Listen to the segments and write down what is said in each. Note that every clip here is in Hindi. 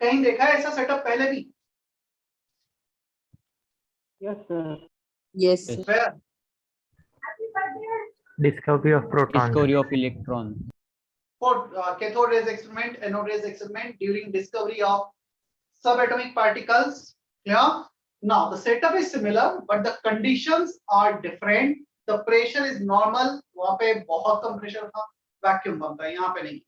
कहीं देखा है ऐसा सेटअप पहले भी? Yes, sir. Yes. Where? Discovery of proton. Discovery of electron. For cathode rays experiment, anode rays experiment during discovery of subatomic particles. Yeah. Now the setup is similar, but the conditions are different. The pressure is normal. वहाँ पे बहुत कम pressure था, vacuum बनता है, यहाँ पे नहीं.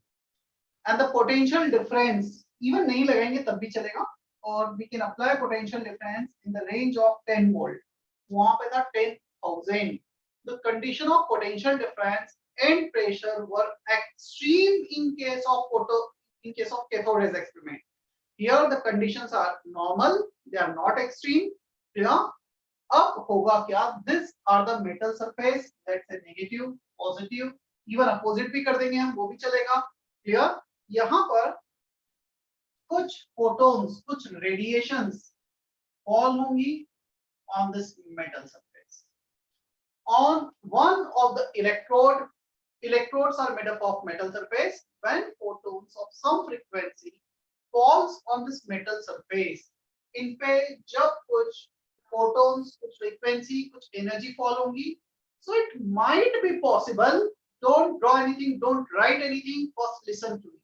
And the potential difference even नहीं लगाएंगे तब भी चलेगा. और we can apply potential difference in the range of 10 volt. वहाँ पे था 10,000. The condition of potential difference and pressure were extreme in case of cathode rays experiment. Here the conditions are normal, they are not extreme. Yeah. अब होगा क्या? These are the metal surface. Let's say negative, positive, even opposite भी कर देंगे हम, वो भी चलेगा. Clear? यहाँ पर कुछ photons, कुछ radiations fall होंगी on this metal surface. On one of the electrodes are made up of metal surface. When photons of some frequency falls on this metal surface, इन पे जब कुछ photons, कुछ frequency, कुछ energy fall होंगी, so it might be possible. Don't draw anything, don't write anything, first listen to me.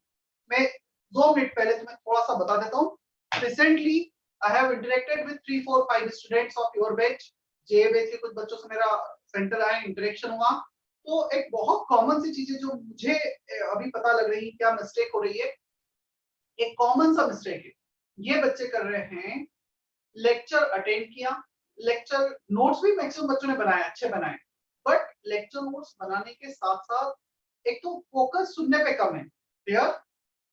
मैं 2 मिनट पहले तुम्हें थोड़ा सा बता देता हूँ. Recently, I have interacted with 3, 4, 5 students of your batch. J batch के कुछ बच्चों से मेरा सेंटर आया, इंटरेक्शन हुआ. तो एक बहुत कॉमन सी चीज है जो मुझे अभी पता लग रही है क्या मिस्टेक हो रही है. एक कॉमन सा मिस्टेक है. ये बच्चे कर रहे हैं, लेक्चर अटेंड किया, लेक्चर नोट्स भी मैक्सिमम बच्चों ने बनाए, अच्छे बनाए, बट लेक्चर नोट्स बनाने के साथ साथ एक तो फोकस सुनने पे कम है. क्लियर?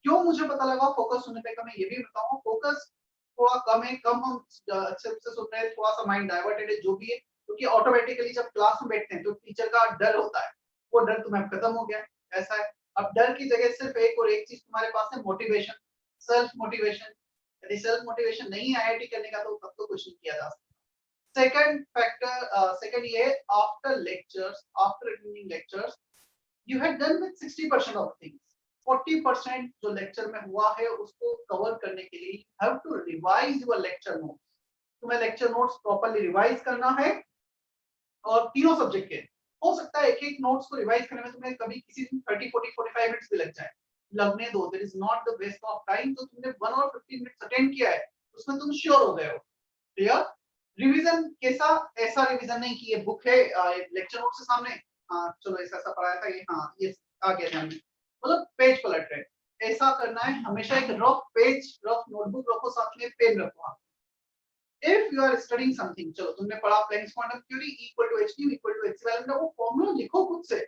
क्यों मुझे पता लगा फोकस सुनने पे कम है, ये भी बताऊंगा. फोकस थोड़ा कम है, कम हम अच्छे से सुन रहे हैं, थोड़ा सा माइंड डाइवर्टेड है, जो भी है, क्योंकि ऑटोमेटिकली जब क्लास में बैठते हैं तो टीचर का डर होता है, वो डर तुम्हें खत्म हो गया. ऐसा है. अब डर की जगह सिर्फ एक और एक चीज तुम्हारे पास है, मोटिवेशन, सेल्फ मोटिवेशन. यदि सेल्फ मोटिवेशन नहीं है आईआईटी करने का तो तब तो कुछ नहीं किया जा सकता. सेकंड फैक्टर, सेकंड ये, after lectures, after attending lectures, you have done with 60% of things. 40% जो लेक्चर में हुआ है उसको कवर करने के लिए you have to revise your lecture notes. तुम्हें लेक्चर नोट्स प्रॉपर्ली रिवाइज करना है, और तीनों सब्जेक्ट के. हो सकता है एक नोट्स को रिवाइज करने में तुम्हें कभी किसी दिन 30, 40, 45 मिनट्स भी लग जाए. लगने दो, there is not the waste of time. तो तुमने 1 और 15 मिनट्स अटेंड किया है, उसमें तुम श्योर हो गए हो. क्लियर? रिवीजन कैसा? ऐसा रिवीजन नहीं कि ये बुक है लेक्चर नोट से सामने, हाँ चलो ऐसा पढ़ाया था ये, हाँ ये आ गया ध्यान में, मतलब पेज पलट रहे. ऐसा करना है हमेशा. एक रफ पेज, रफ नोटबुक रखो, साथ में पेन रखो. If you are studying something, चलो तुमने पढ़ा Planck's quantum theory equal to h nu equal to h value, वो फॉर्मूला लिखो खुद से.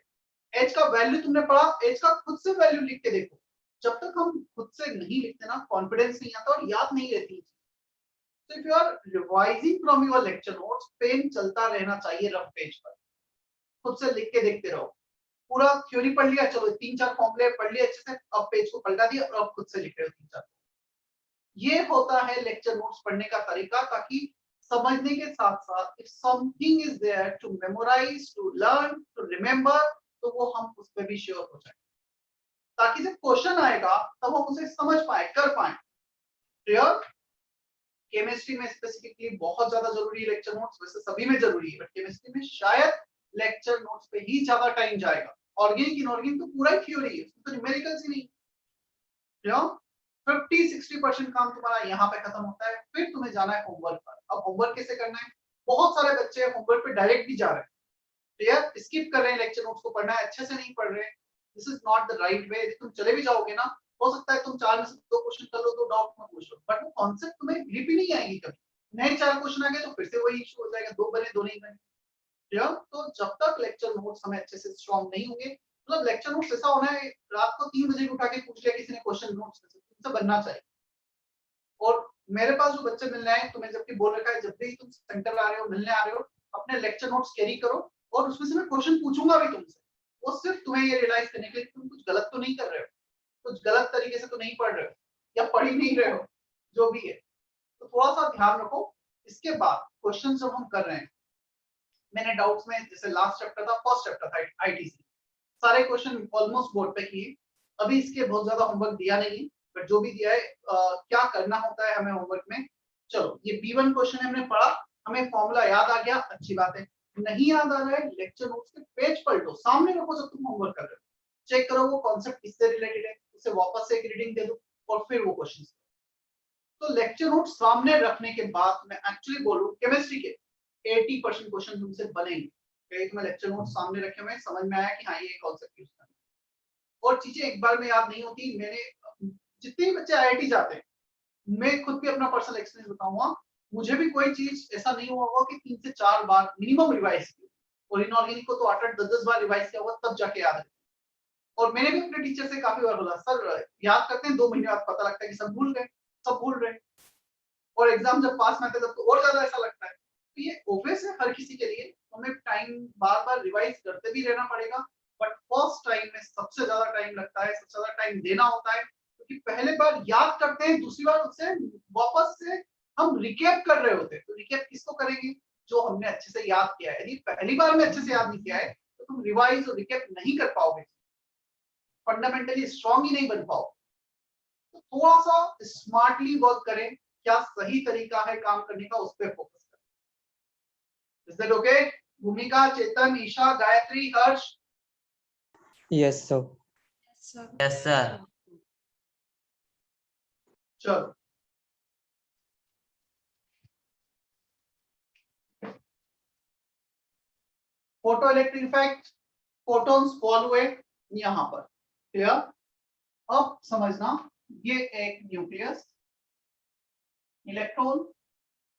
h का वैल्यू तुमने पढ़ा, h का खुद से वैल्यू लिख के देखो. जब तक हम खुद से नहीं लिखते ना, कॉन्फिडेंस नहीं आता और याद नहीं रहती. So if you are revising from your lecture notes, pen चलता रहना चाहिए रफ पेज पर. खुद से लिख के देखते रहो. पूरा थ्योरी पढ़ लिया, चलो 3-4 फॉर्मूले पढ़ लिए अच्छे से, अब पेज को पलटा दिया और अब खुद से लिख रहे हो 3-4. ये होता है लेक्चर नोट्स पढ़ने का तरीका, ताकि समझने के साथ साथ if something is there to memorise, to learn, to remember, तो वो हम उस पे भी श्योर हो जाए, ताकि जब क्वेश्चन आएगा तब हम उसे समझ पाए, कर पाए. क्लियर? केमिस्ट्री में स्पेसिफिकली बहुत ज्यादा जरूरी है लेक्चर नोट्स. वैसे सभी में जरूरी है, बट केमिस्ट्री में शायद लेक्चर नोट्स पे ही ज्यादा टाइम जाएगा. ऑर्गेनिक इनऑर्गेनिक तो पूरा ही थ्योरी है, उसमें तो न्यूमेरिकल्स ही नहीं. क्यों? 50-60% काम तुम्हारा यहाँ पे खत्म होता है. फिर तुम्हें जाना है होमवर्क पर. अब होमवर्क कैसे करना है? बहुत सारे बच्चे होमवर्क पे डायरेक्ट भी जा रहे हैं. क्लियर? स्किप कर रहे हैं लेक्चर नोट्स को पढ़ना है, अच्छे से नहीं पढ़ रहे. This is not the right way. यदि तुम चले भी जाओगे ना, हो सकता है तुम 4 में से 2 क्वेश्चन कर लो, 2 डाउट में पूछ लो, बट वो कॉन्सेप्ट तुम्हें ग्रिप ही नहीं आएगी कभी. नए 4 क्वेश्चन आ गए तो फिर से वही इशू हो जाएगा, 2 बने 2 नहीं बने. क्लियर? तो जब तक लेक्चर नोट्स हमें अच्छे से स्ट्रांग नहीं होंगे, मतलब लेक्चर नोट्स ऐसा होना है रात को 3 बजे उठा के पूछ लिया किसी ने क्वेश्चन नोट्स से, तुमसे बनना चाहिए. और मेरे पास जो बच्चे मिलने आए, तुम्हें जबकि बोल रखा है जब भी तुम सेंटर आ रहे हो, मिलने आ रहे हो, अपने लेक्चर नोट्स कैरी करो, और उसमें से मैं क्वेश्चन पूछूंगा भी तुमसे. वो सिर्फ तुम्हें ये रियलाइज करने के लिए तुम कुछ गलत तो नहीं कर रहे हो, कुछ गलत तरीके से तो नहीं पढ़ रहे हो, या पढ़ ही नहीं रहे हो, जो भी है. तो थोड़ा सा ध्यान रखो. इसके बाद क्वेश्चन जब हम कर रहे हैं, मैंने डाउट्स में जैसे लास्ट चैप्टर था, फर्स्ट चैप्टर था आईटीसी, सारे क्वेश्चन ऑलमोस्ट बोर्ड पे किए. अभी इसके बहुत ज्यादा होमवर्क दिया नहीं, बट जो भी दिया है क्या करना होता है हमें होमवर्क में। चलो ये B1 क्वेश्चन हमने पढ़ा, हमें फॉर्मूला याद आ गया, अच्छी बात है। नहीं याद आ रहा है, लेक्चर नोट्स के पेज पलटो, सामने रखो जब तुम होमवर्क कर रहे हो, चेक करो वो कॉन्सेप्ट किससे रिलेटेड है, उसे वापस से एक रीडिंग दे दो और फिर वो क्वेश्चन। तो लेक्चर नोट सामने रखने के बाद मैं एक्चुअली बोलूं केमिस्ट्री के 80% क्वेश्चन तुमसे बनेंगे, क्योंकि मैं लेक्चर नोट सामने रखे हुए समझ में आया कि हाँ ये कॉन्सेप्ट यूज करना है। और चीजें एक बार में याद नहीं होती। मैंने जितने भी बच्चे आईआईटी जाते हैं, मैं खुद भी अपना पर्सनल एक्सपीरियंस बताऊंगा, मुझे भी कोई चीज ऐसा नहीं हुआ होगा कि 3 से 4 बार मिनिमम रिवाइज की, और इनऑर्गेनिक को तो 8-8 10-10 बार रिवाइज किया होगा तब जाके याद है। और मैंने भी अपने टीचर से काफी बार बोला, सर याद करते हैं 2 महीने बाद पता लगता है कि सब भूल गए, सब भूल रहे। और एग्जाम जब पास में आते तब तो और ज्यादा ऐसा लगता है। तो ये ऑब्वियस है हर किसी के लिए, हमें टाइम बार बार रिवाइज करते भी रहना पड़ेगा, बट फर्स्ट टाइम में सबसे ज्यादा टाइम लगता है, सबसे ज्यादा टाइम देना होता है, क्योंकि पहले बार याद करते हैं, दूसरी बार उससे वापस से हम रिकैप कर रहे होते हैं। तो रिकैप किसको करेंगे, जो हमने अच्छे से याद किया है। यदि पहली बार में अच्छे से याद नहीं किया है तो तुम रिवाइज और रिकैप नहीं कर पाओगे, फंडामेंटली स्ट्रांग ही नहीं बन पाओगे। तो थोड़ा सा स्मार्टली वर्क करें, क्या सही तरीका है काम करने का उस पर फोकस करें। Is that okay? Bhumika, Chetan, Isha, Gayatri, Harsh? Yes sir. Yes sir. चलो photo electric effect, photons fall हुए यहां पर, क्लियर? अब समझना, ये एक न्यूक्लियस, इलेक्ट्रॉन,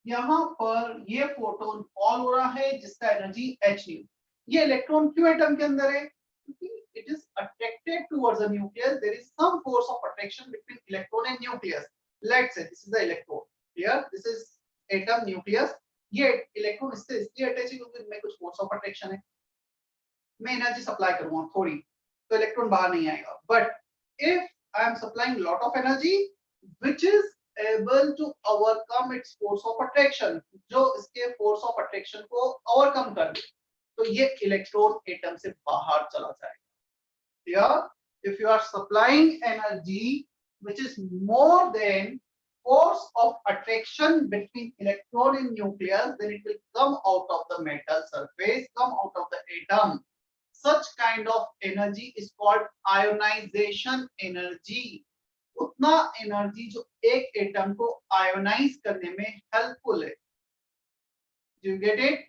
यहां पर ये फोटोन फॉल हो रहा है जिसका एनर्जी h न्यू। ये इलेक्ट्रॉन क्यों एटम के अंदर है? क्योंकि it is attracted towards the nucleus, there is some force of attraction between electron and nucleus. Let's say this is the electron, clear? This is atom nucleus. ये इलेक्ट्रॉन इससे इसलिए अटैच है क्योंकि इनमें कुछ फोर्स ऑफ अट्रैक्शन है। मैं एनर्जी सप्लाई करूंगा थोड़ी, तो इलेक्ट्रॉन बाहर नहीं आएगा। But if I am supplying lot of energy which is able to overcome its force of attraction, जो इसके force of attraction को overcome कर ले, तो ये इलेक्ट्रॉन एटम से बाहर चला जाएगा। Here, if you are supplying energy which is more than force of attraction between electron and nucleus, then it will come out of the metal surface, come out of the atom. Such kind of energy is called ionization energy. उतना एनर्जी जो एक एटम को आयोनाइज करने में हेल्पफुल है। Do you get it?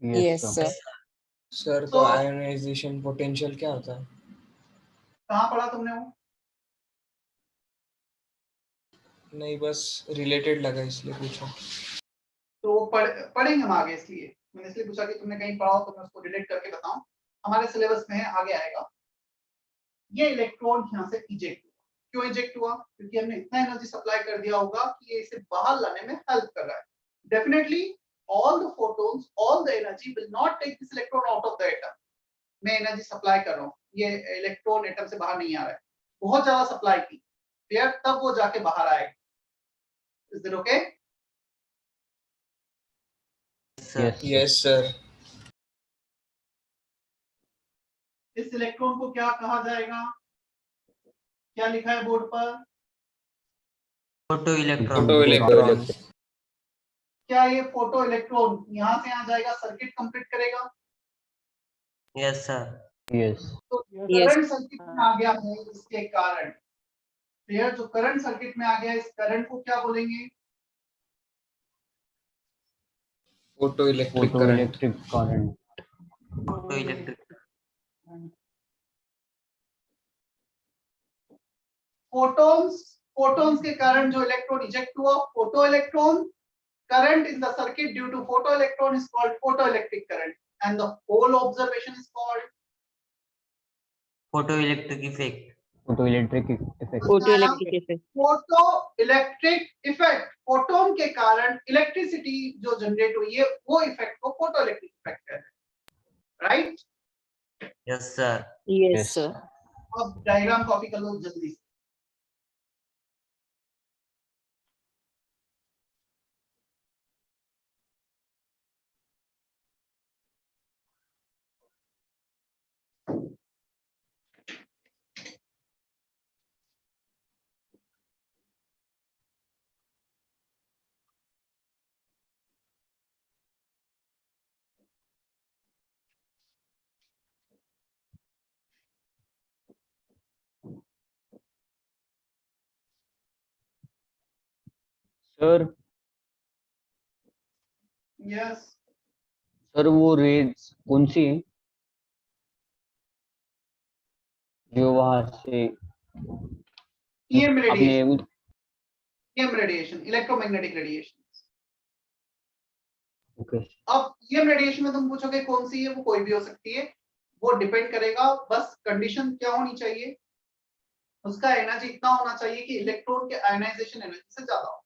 Yes sir. Sir तो आयोनाइजेशन पोटेंशियल क्या होता है? कहाँ पढ़ा तुमने वो? नहीं, बस रिलेटेड लगा इसलिए पूछा। तो वो पढ़ेंगे हम आगे, इसलिए मैंने इसलिए पूछा कि तुमने कहीं पढ़ा हो तो मैं उसको रिलेट करके बताऊं। हमारे सिलेबस में है, आगे आएगा। ये इलेक्ट्रॉन यहाँ से इजेक्ट हुआ, क्यों इजेक्ट हुआ? क्योंकि हमने इतना एनर्जी सप्लाई कर दिया होगा कि ये इसे बाहर लाने में हेल्प कर रहा है। Definitely all the photons, all the energy will not take this electron out of the atom. मैं एनर्जी सप्लाई कर रहा हूँ, ये इलेक्ट्रॉन एटम से बाहर नहीं आ रहा है, बहुत ज्यादा सप्लाई की, फिर तब वो जाके बाहर आएगा। Is that okay? Yes sir. इस इलेक्ट्रॉन को क्या कहा जाएगा? क्या लिखा है बोर्ड पर? Photo electron. Photo electron. क्या ये फोटो इलेक्ट्रॉन यहाँ से यहाँ जाएगा, सर्किट कंप्लीट करेगा? Yes sir. यस। तो करंट सर्किट में आ गया है, इसके कारण फिर जो करंट सर्किट में आ गया, इस करंट को क्या बोलेंगे? Photo electric current. Photo electric. Photons के कारण जो इलेक्ट्रॉन इजेक्ट हुआ, photo electron, current in the circuit due to photoelectron is called photoelectric current, and the whole observation is called photo electric effect. Photoelectric effect. Photoelectric effect. Photoelectric effect, photon के कारण इलेक्ट्रिसिटी जो जनरेट हुई है, वो इफेक्ट को फोटोइलेक्ट्रिक इफेक्ट कहते हैं, right? Yes sir. Yes sir. अब डायग्राम कॉपी कर लो जल्दी से। सर यस, सर वो रेज कौन सी है जो वहां से ईएम आपने radiation, EM radiation, electromagnetic radiation. Okay अब ईएम रेडिएशन में तुम पूछोगे कौन सी है, वो कोई भी हो सकती है, वो डिपेंड करेगा, बस कंडीशन क्या होनी चाहिए, उसका एनर्जी इतना होना चाहिए कि इलेक्ट्रॉन के आयनाइजेशन एनर्जी से ज्यादा हो।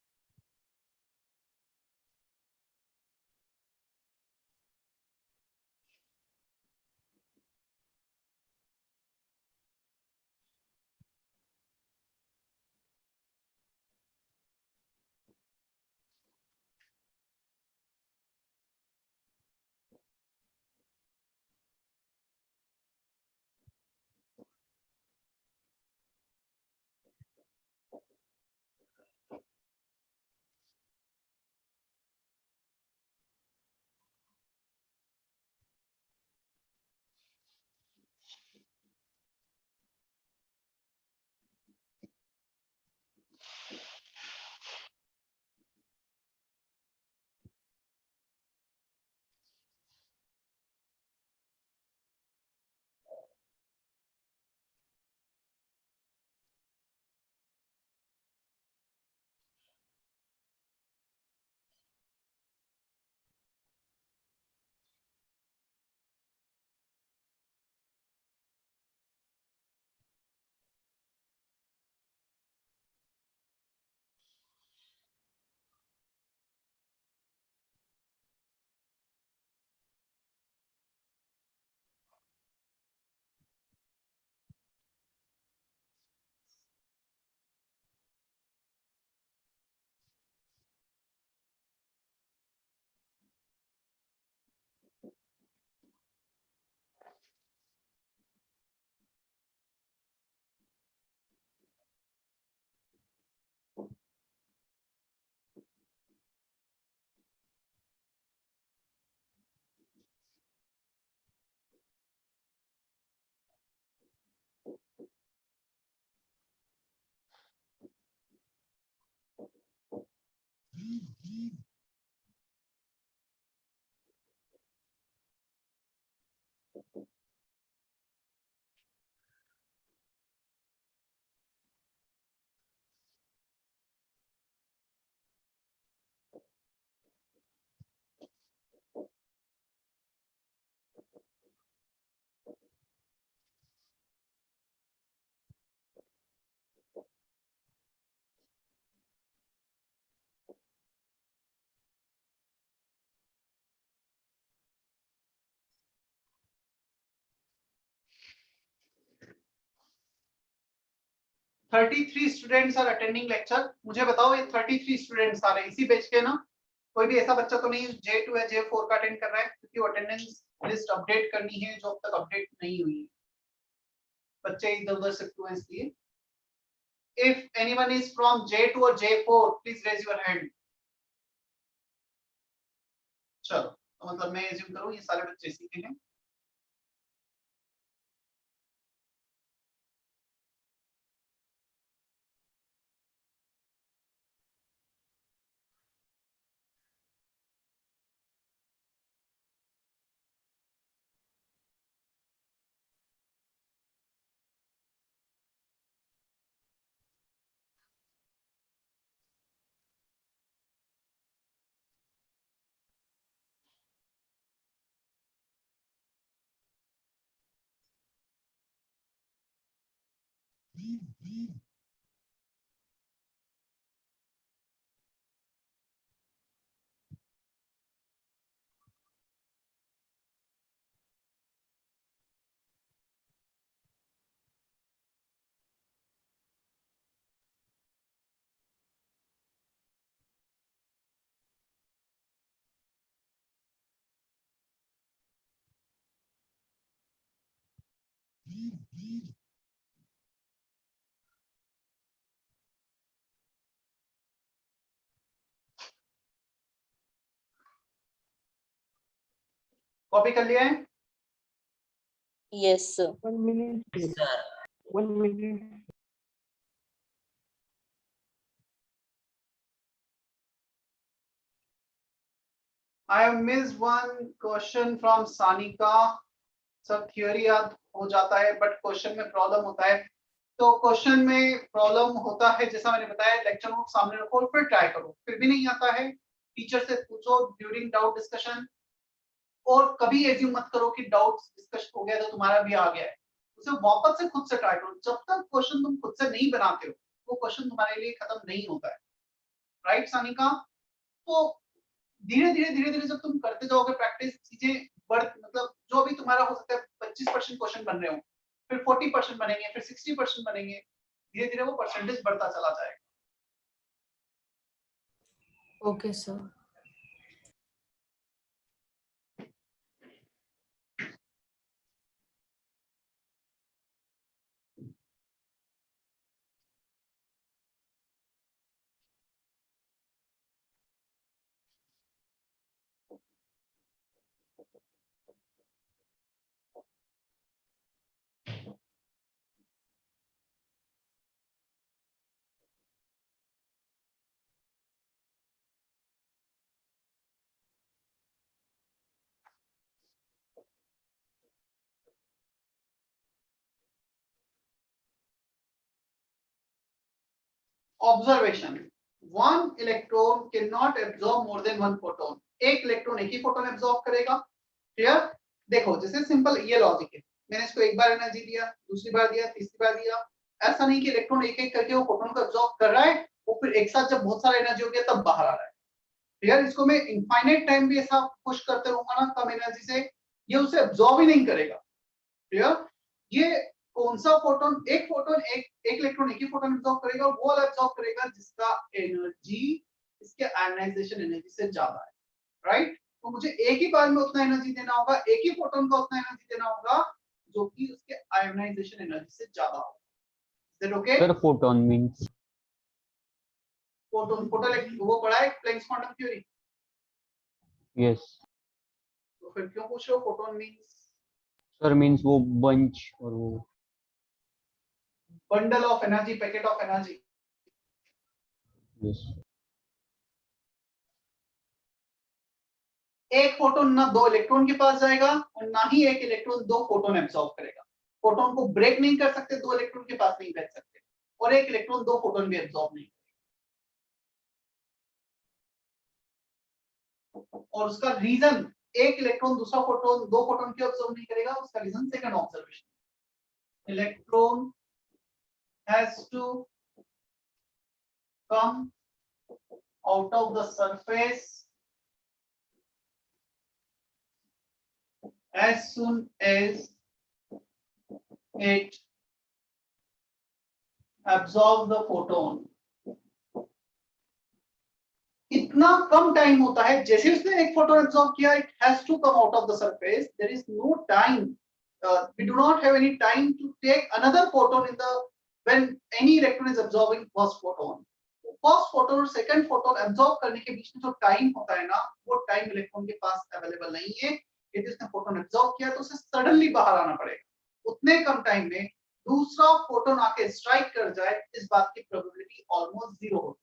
Thirty three students are attending lecture. मुझे बताओ ये 33 स्टूडेंट्स आ रहे हैं इसी बैच के ना? कोई भी ऐसा बच्चा तो नहीं J2 है J4 का अटेंड कर रहा है? क्योंकि वो अटेंडेंस लिस्ट अपडेट करनी है जो अब तक अपडेट नहीं हुई है, बच्चे इधर उधर शिफ्ट हुए इसलिए। If anyone is from J2 or J4, please raise your hand. चलो, तो मतलब मैं एज्यूम करूं ये सारे बच्चे इसी के हैं। कॉपी कर लिया है? Yes, sir. 1 minute. Sir. 1 minute. I have missed one question from Sanika. सब थियोरी याद हो जाता है बट क्वेश्चन में प्रॉब्लम होता है। तो क्वेश्चन में प्रॉब्लम होता है जैसा मैंने बताया, लेक्चर नोट सामने रखो और फिर ट्राई करो, फिर भी नहीं आता है टीचर से पूछो ड्यूरिंग डाउट डिस्कशन। और कभी एज्यूम मत करो कि डाउट डिस्कस हो गया तो तुम्हारा भी आ गया है, उसे वापस से खुद से ट्राई करो। जब तक क्वेश्चन तुम खुद से नहीं बनाते हो वो क्वेश्चन तुम्हारे लिए खत्म नहीं होता है। राइट सानिका? तो धीरे धीरे धीरे धीरे जब तुम करते जाओगे प्रैक्टिस, चीजें बढ़ मतलब जो भी तुम्हारा हो सकता है 25% क्वेश्चन बन रहे हो, फिर 40% बनेंगे, फिर 60% बनेंगे, धीरे धीरे वो परसेंटेज बढ़ता चला जाएगा। Okay, sir. Observation, one electron can not absorb more than one photon. एक इलेक्ट्रॉन एक ही फोटोन एब्जॉर्ब करेगा। क्लियर? देखो जैसे सिंपल ये लॉजिक है, मैंने इसको एक बार एनर्जी दिया, दूसरी बार दिया, तीसरी बार दिया। ऐसा नहीं कि इलेक्ट्रॉन एक एक करके वो फोटोन को एब्जॉर्ब कर रहा है, वो फिर एक साथ जब बहुत सारा एनर्जी हो गया तब बाहर आ रहा है। क्लियर? इसको मैं इनफाइनाइट टाइम भी ऐसा पुश करते रहूंगा ना कम एनर्जी से, ये उसे एब्जॉर्ब ही नहीं करेगा। क्लियर? ये कौन सा फोटोन, एक फोटोन एक इलेक्ट्रॉन एक ही फोटोन एब्जॉर्ब करेगा, वो वाला एब्जॉर्ब करेगा जिसका एनर्जी इसके आयनाइजेशन एनर्जी से ज्यादा है। राइट? तो मुझे एक ही बार में उतना एनर्जी देना होगा, एक ही फोटोन का उतना एनर्जी देना होगा जो कि उसके आयनाइजेशन एनर्जी से ज्यादा होगा। Is that okay? Sir photon means photon वो पढ़ा है प्लैंक्स क्वांटम थ्योरी, यस तो फिर क्यों पूछ रहे हो फोटोन मींस? सर, मींस वो बंच और वो bundle of energy, packet of energy. Yes एक फोटोन ना दो इलेक्ट्रॉन के पास जाएगा और ना ही एक इलेक्ट्रॉन दो फोटोन एब्सॉर्ब करेगा। फोटोन को ब्रेक नहीं कर सकते, दो इलेक्ट्रॉन के पास नहीं भेज सकते, और एक इलेक्ट्रॉन दो फोटोन भी एब्सॉर्ब नहीं करेगा। और उसका रीजन, एक इलेक्ट्रॉन दूसरा फोटोन दो फोटोन क्यों एब्सॉर्ब नहीं करेगा, उसका reason second observation, electron has to come out of the surface as soon as it absorb the photon। इतना कम टाइम होता है, जैसे उसने एक फोटोन एब्सॉर्ब किया, it has to come out of the surface, there is no time, we do not have any time to take another photon in the when any electron is absorbing first photon। First photon और सेकंड फोटोन एब्सॉर्ब करने के बीच में जो टाइम होता है ना, वो टाइम इलेक्ट्रॉन के पास अवेलेबल नहीं है। यदि उसने फोटोन एब्सॉर्ब किया तो उसे सडनली बाहर आना पड़ेगा। उतने कम टाइम में दूसरा फोटोन आके स्ट्राइक कर जाए, इस बात की प्रोबेबिलिटी ऑलमोस्ट जीरो होती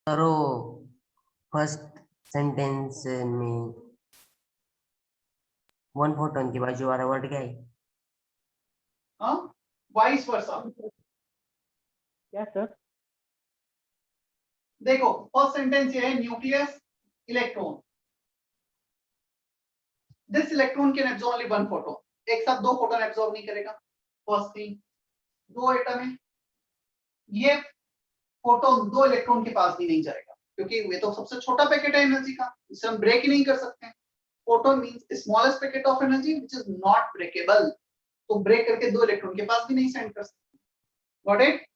सर वो फर्स्ट सेंटेंस में वन फोटोन के बाजू वाला वर्ड क्या है? है। Vice versa. क्या सर? देखो फर्स्ट सेंटेंस ये है, nucleus electron, this electron can absorb only one photon, एक साथ दो फोटोन एब्सॉर्ब नहीं करेगा। फर्स्ट थिंग, दो एटम है, ये फोटोन दो इलेक्ट्रॉन के पास भी नहीं जाएगा क्योंकि ये तो सबसे छोटा पैकेट है एनर्जी का, इसे हम ब्रेक ही नहीं कर सकते। Photon means smallest packet of energy which is not breakable, तो ब्रेक करके दो इलेक्ट्रॉन के पास भी नहीं सेंड कर सकते। Got it?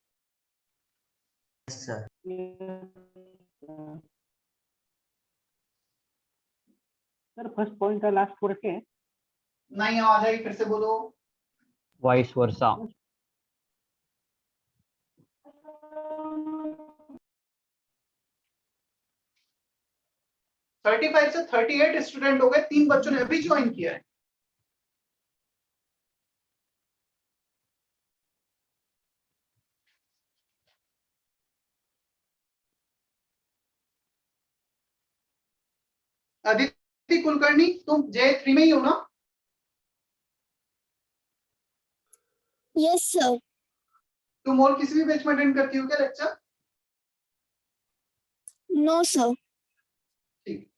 Yes sir. Sir first point का लास्ट वर्ड क्या है? नहीं आ जाएगी, फिर से बोलो। Vice versa. 35 से 38 स्टूडेंट हो गए, 3 बच्चों ने अभी ज्वाइन किया है। अदिति कुलकर्णी, तुम J3 में ही हो ना? Yes sir. तुम और किसी भी बैच में अटेंड करती हो क्या लेक्चर? No sir. ठीक।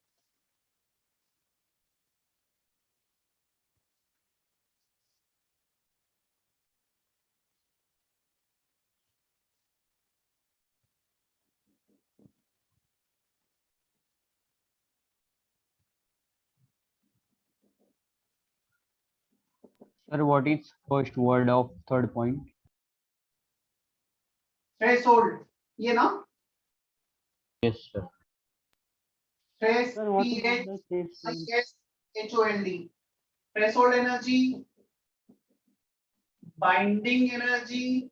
Sir, what is first word of third point? Threshold, ये ना? Yes, sir. Thresh, Sir, what is TH, the threshold? HOLD, threshold energy, binding energy,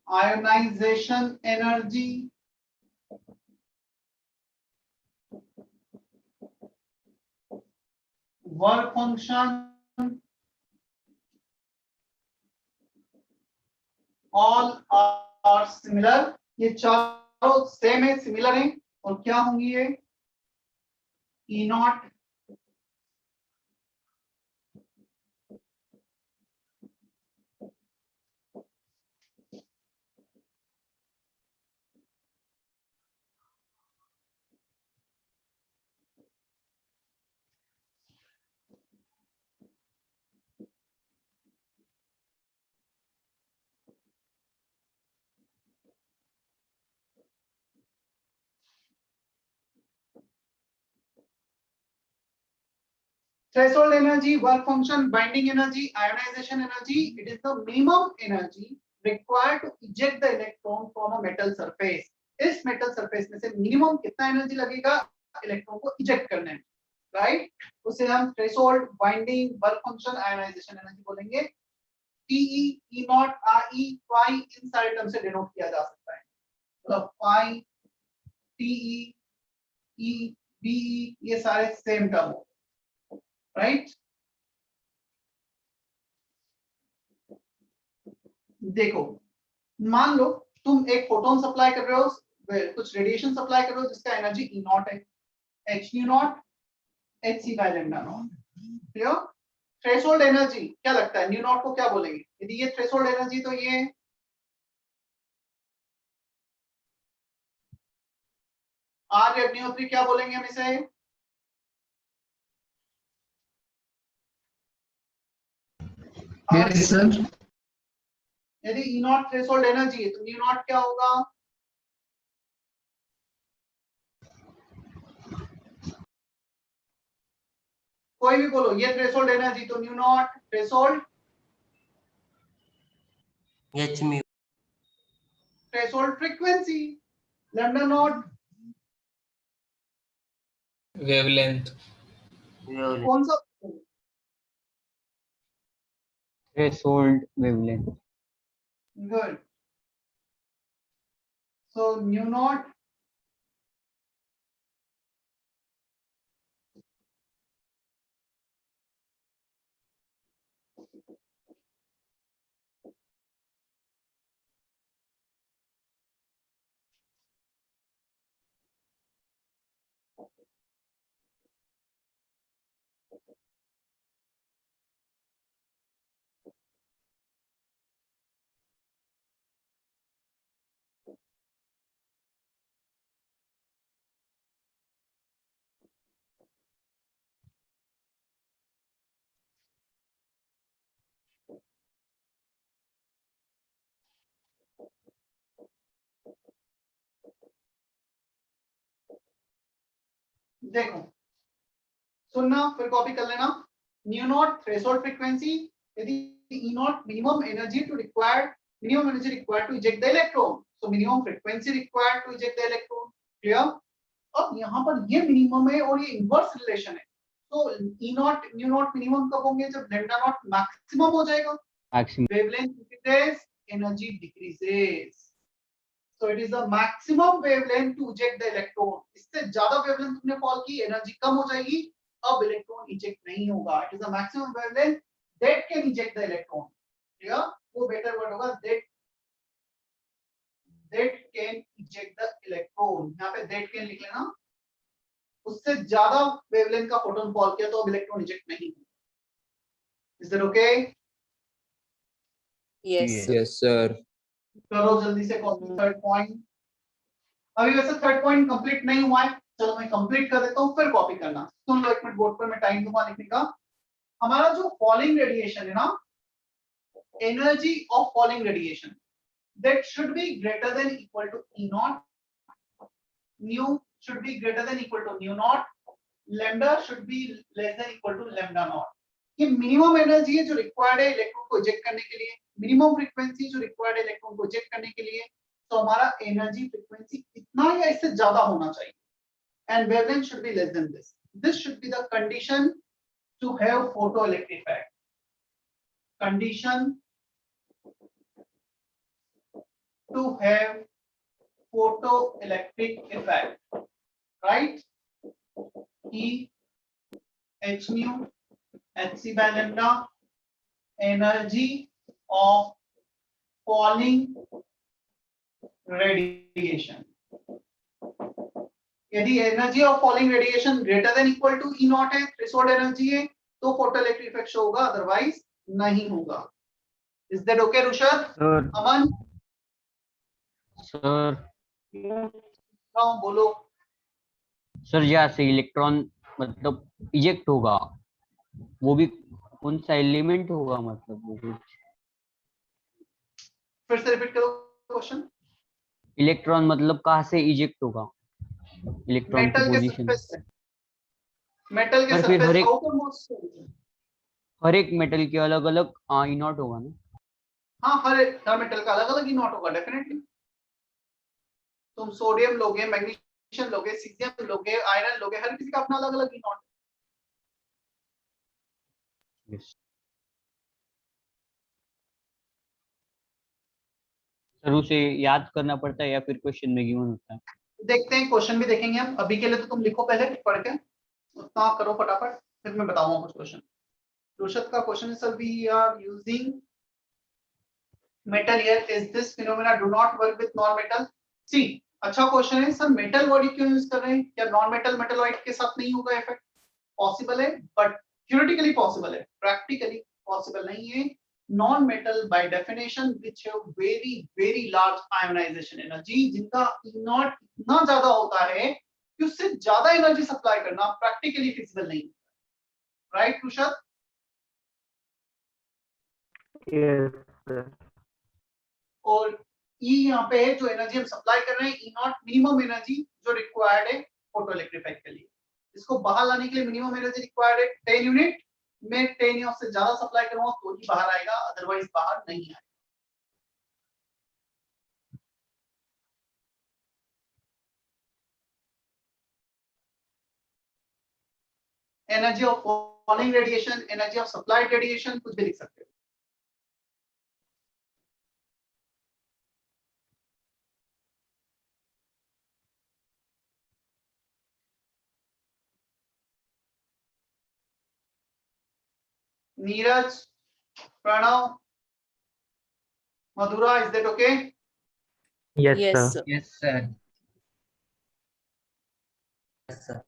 ionisation energy, work function, all are similar. ये चारों सेम है, सिमिलर है। और क्या होंगी ये? ई not, threshold energy, work function, binding energy, ionization energy. It is the minimum energy required to eject the electron from a metal surface. इस metal surface में से minimum कितना energy लगेगा इलेक्ट्रॉन को eject करने में, right? उसे हम threshold, binding, work function, ionization energy बोलेंगे। TE, E naught, RE, phi इन सारे टर्म से डिनोट किया जा सकता है। मतलब phi, TE, E, BE ये सारे सेम टर्म हो, राइट? देखो, मान लो तुम एक फोटोन सप्लाई कर रहे हो, कुछ रेडिएशन सप्लाई कर रहे हो जिसका एनर्जी ई नॉट है, h nu naught, h c by lambda naught. Clear? Threshold energy क्या लगता है, न्यू नॉट को क्या बोलेंगे? यदि ये थ्रेशोल्ड एनर्जी तो ये आर अग्निहोत्री क्या बोलेंगे हम इसे? Yes, sir. यदि ई नॉट थ्रेशोल्ड एनर्जी है तो न्यू नॉट क्या होगा? कोई भी बोलो, ये थ्रेशोल्ड एनर्जी तो new not, threshold, H mu, threshold frequency, lambda naught, wavelength, wavelength, कौन सा? Threshold wavelength. Good. So mu naught देखो, सुनना फिर कॉपी कर लेना। न्यू नॉट थ्रेशोल्ड फ्रीक्वेंसी, यदि E naught minimum energy to required, minimum energy required to eject the electron, so minimum frequency required to eject the electron. Clear? अब यहाँ पर ये मिनिमम है और ये इनवर्स रिलेशन है। तो ई नॉट न्यू नॉट मिनिमम कब होंगे? जब लैम्डा नॉट मैक्सिमम हो जाएगा। Maximum. Wavelength increases, energy decreases. So it is the maximum wavelength to eject the electron. इससे ज्यादा wavelength तुमने फॉल की, एनर्जी कम हो जाएगी, अब इलेक्ट्रॉन इजेक्ट नहीं होगा। It is the maximum wavelength that can eject the electron. ठीक है? वो बेटर वर्ड होगा that that can eject the electron, यहाँ पे that can लिख लेना, उससे ज्यादा वेवलेंथ का फोटोन फॉल किया तो अब इलेक्ट्रॉन इजेक्ट नहीं होगा. Is that okay? Yes. Yes, sir. करो जल्दी से थर्ड पॉइंट. अभी वैसे थर्ड पॉइंट कंप्लीट नहीं हुआ है, चलो मैं कंप्लीट कर देता हूँ, फिर कॉपी करना. सुन लो एक मिनट, बोर्ड पर मैं टाइम दूंगा लिखने का. हमारा जो फॉलिंग रेडिएशन है ना, energy of falling radiation that should be greater than equal to E naught, nu should be greater than equal to nu naught, lambda should be less than equal to lambda naught. ये मिनिमम एनर्जी है जो रिक्वायर्ड है इलेक्ट्रॉन को इजेक्ट करने के लिए, मिनिमम फ्रीक्वेंसी जो रिक्वायर्ड है इलेक्ट्रॉन को इजेक्ट करने के लिए. तो हमारा एनर्जी फ्रीक्वेंसी इतना या इससे ज्यादा होना चाहिए, and wavelength should be less than this. This should be the condition to have photoelectric effect. Condition to have photoelectric effect, right? E h nu hc by lambda, energy of falling radiation. यदि energy of falling radiation greater than equal to E naught है, थ्रेशोल्ड एनर्जी है, तो फोटोइलेक्ट्रिक इफेक्ट शो होगा, अदरवाइज नहीं होगा. Is that okay Rushad? Sir, Aman sir, हाँ बोलो. sir, जहाँ से इलेक्ट्रॉन मतलब इजेक्ट होगा, वो भी कौन सा एलिमेंट होगा, मतलब वो कुछ फिर से रिपीट करो क्वेश्चन. इलेक्ट्रॉन मतलब कहाँ से इजेक्ट होगा, इलेक्ट्रॉन की मेटल के पोजीशन. सरफेस से, मेटल के पर फिर सरफेस आउटर मोस्ट. हर एक मेटल के अलग अलग ई नॉट होगा ना. हाँ, हर मेटल का अलग अलग ही नॉट होगा डेफिनेटली. तुम सोडियम लोगे, मैग्नीशियम लोगे, सीजियम लोगे, आयरन लोगे, हर किसी का अपना अलग अलग ही नॉट. Yes. सर उसे याद करना पड़ता है या फिर क्वेश्चन में गिवन होता है? देखते हैं, क्वेश्चन भी देखेंगे हम. अभी के लिए तो तुम लिखो पहले पढ़ के, उतना करो फटाफट, फिर मैं बताऊंगा कुछ क्वेश्चन. रुशद का क्वेश्चन है, sir we are using metal here, is this phenomena do not work with non metal? See, अच्छा क्वेश्चन है. सर मेटल बॉडी क्यों यूज कर रहे हैं? क्या नॉन मेटल मेटलॉइड के साथ नहीं होगा इफेक्ट? पॉसिबल है, बट थ्योरेटिकली पॉसिबल है, प्रैक्टिकली पॉसिबल नहीं है. Non metal by definition which have very very large ionisation energy, जिनका ई नॉट इतना ज्यादा होता है कि उससे ज्यादा एनर्जी सप्लाई करना प्रैक्टिकली फिजिबल नहीं. राइट रुशद? Yes, sir. और ई यहाँ पे है, जो एनर्जी हम सप्लाई कर रहे हैं, ई नॉट मिनिमम एनर्जी जो रिक्वायर्ड है फोटोइलेक्ट्रिक इफेक्ट के लिए. इसको बाहर लाने के लिए मिनिमम एनर्जी रिक्वायर्ड है 10 यूनिट. मैं 10 या उससे ज्यादा सप्लाई करूंगा तो ही बाहर आएगा, अदरवाइज बाहर नहीं आएगा. Energy of falling radiation, energy of supplied radiation, कुछ भी लिख सकते हो. Neeraj, Pranav, Madhura, is that okay? Yes, Yes, sir. sir. Yes, sir. Yes, sir.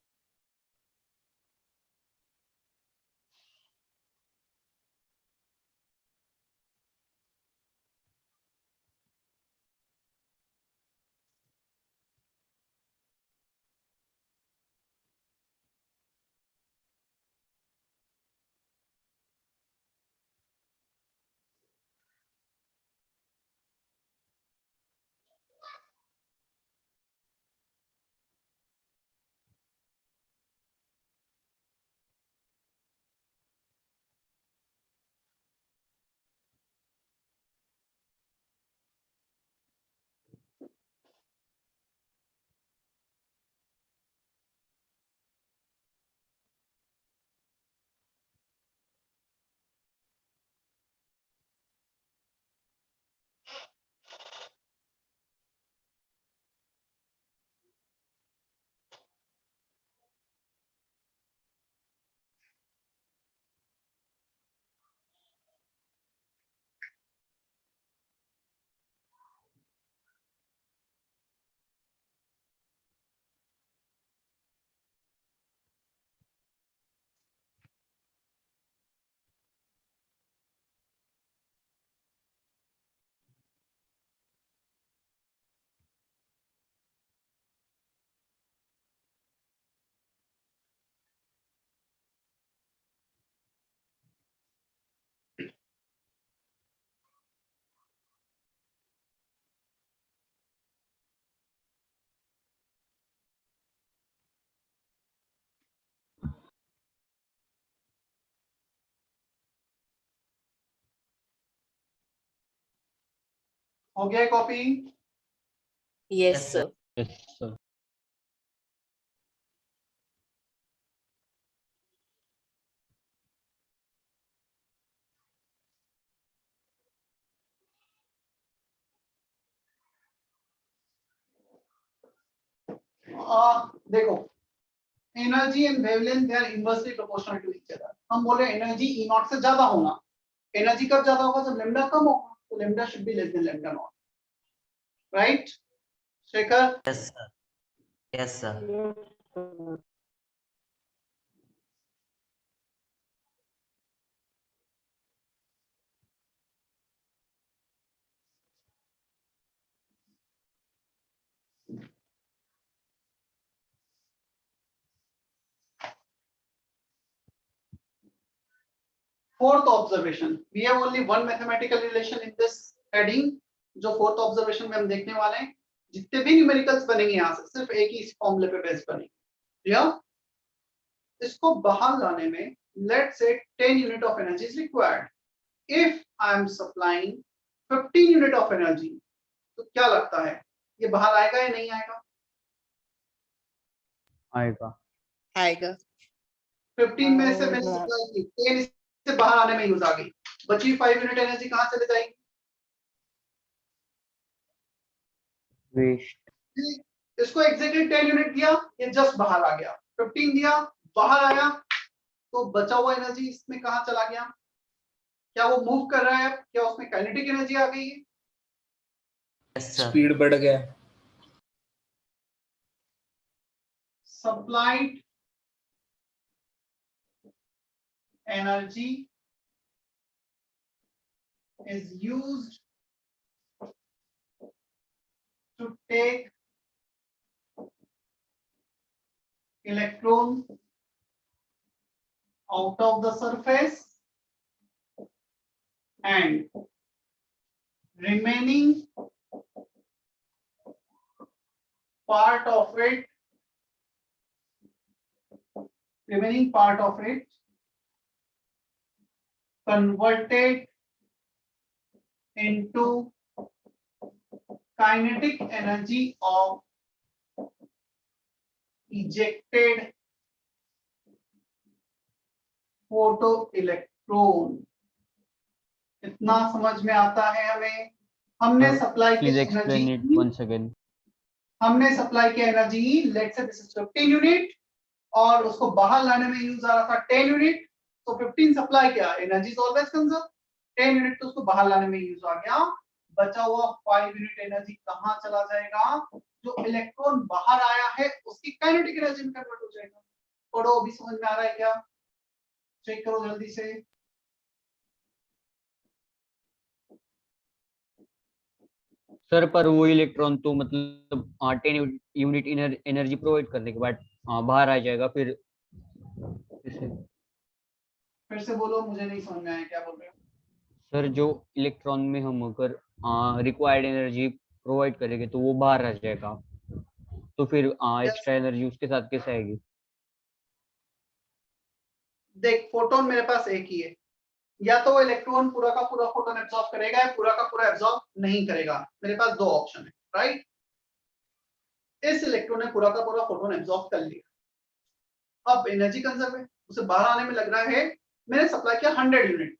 हो गया copy? Yes, sir. sir. Yes sir. देखो, energy and wavelength they are inversely proportional to each other. हम बोले एनर्जी ई नॉट से ज्यादा होना। एनर्जी कब ज्यादा होगा? जब लैम्डा कम होगा, तो lambda should be less then lambda naught, right Shekhar? Yes, sir. Yes, sir. Fourth observation, we have only one mathematical relation in this heading। जो fourth observation में हम देखने वाले हैं, जितने भी न्यूमेरिकल्स बनेंगे यहाँ से सिर्फ एक ही इस फॉर्मूले पे बेस बनेंगे। या इसको बाहर लाने में let's say 10 unit of energy is required। if I am supplying 15 unit of energy, तो क्या लगता है ये बाहर आएगा या नहीं आएगा? आएगा। आएगा। 15 में से मैंने सप्लाई की, 10 से बाहर आने में यूज आ गई, बची 5 यूनिट एनर्जी कहाँ चले जाएगी? वेस्ट। इसको एग्जैक्टली 10 यूनिट दिया, ये जस्ट बाहर आ गया। 15 दिया, बाहर आया, तो बचा हुआ एनर्जी इसमें कहाँ चला गया? क्या वो मूव कर रहा है? क्या उसमें काइनेटिक एनर्जी आ गई है? Yes, sir. स्पीड बढ़ गया। Supplied energy is used to take electron out of the surface and remaining part of it converted into kinetic energy of ejected photoelectron। इतना समझ में आता है हमें? हमने सप्लाई की please explain it energy, once again. हमने सप्लाई की energy let's say this is 15 unit और उसको बाहर लाने में यूज आ रहा था 10 यूनिट। तो 15 सप्लाई किया, energy is always conserve. 10 unit तो उसको बाहर लाने में यूज आ गया, बचा हुआ 5 यूनिट एनर्जी कहाँ चला जाएगा? जो इलेक्ट्रॉन बाहर आया है उसकी काइनेटिक एनर्जी में कन्वर्ट हो जाएगा। पढ़ो, अभी समझ में आ रहा है क्या? चेक करो जल्दी से। सर पर वो इलेक्ट्रॉन तो मतलब 10 यूनिट एनर्जी प्रोवाइड करने के बाद बाहर आ जाएगा, फिर से बोलो, मुझे नहीं समझ में आया क्या बोल रहे हो। सर जो इलेक्ट्रॉन में हम अगर रिक्वायर्ड एनर्जी प्रोवाइड करेंगे तो वो बाहर आ जाएगा, तो फिर एक्स्ट्रा एनर्जी उसके साथ कैसे आएगी? देख, फोटोन मेरे पास एक ही है, या तो वो इलेक्ट्रॉन पूरा का पूरा फोटोन एब्जॉर्ब करेगा या पूरा का पूरा एब्जॉर्ब नहीं करेगा। मेरे पास दो ऑप्शन है, राइट? इस इलेक्ट्रॉन ने पूरा का पूरा फोटोन एब्जॉर्ब कर लिया। अब एनर्जी कंजर्व है, उसे बाहर आने में लग रहा है, मैंने सप्लाई किया 100 यूनिट,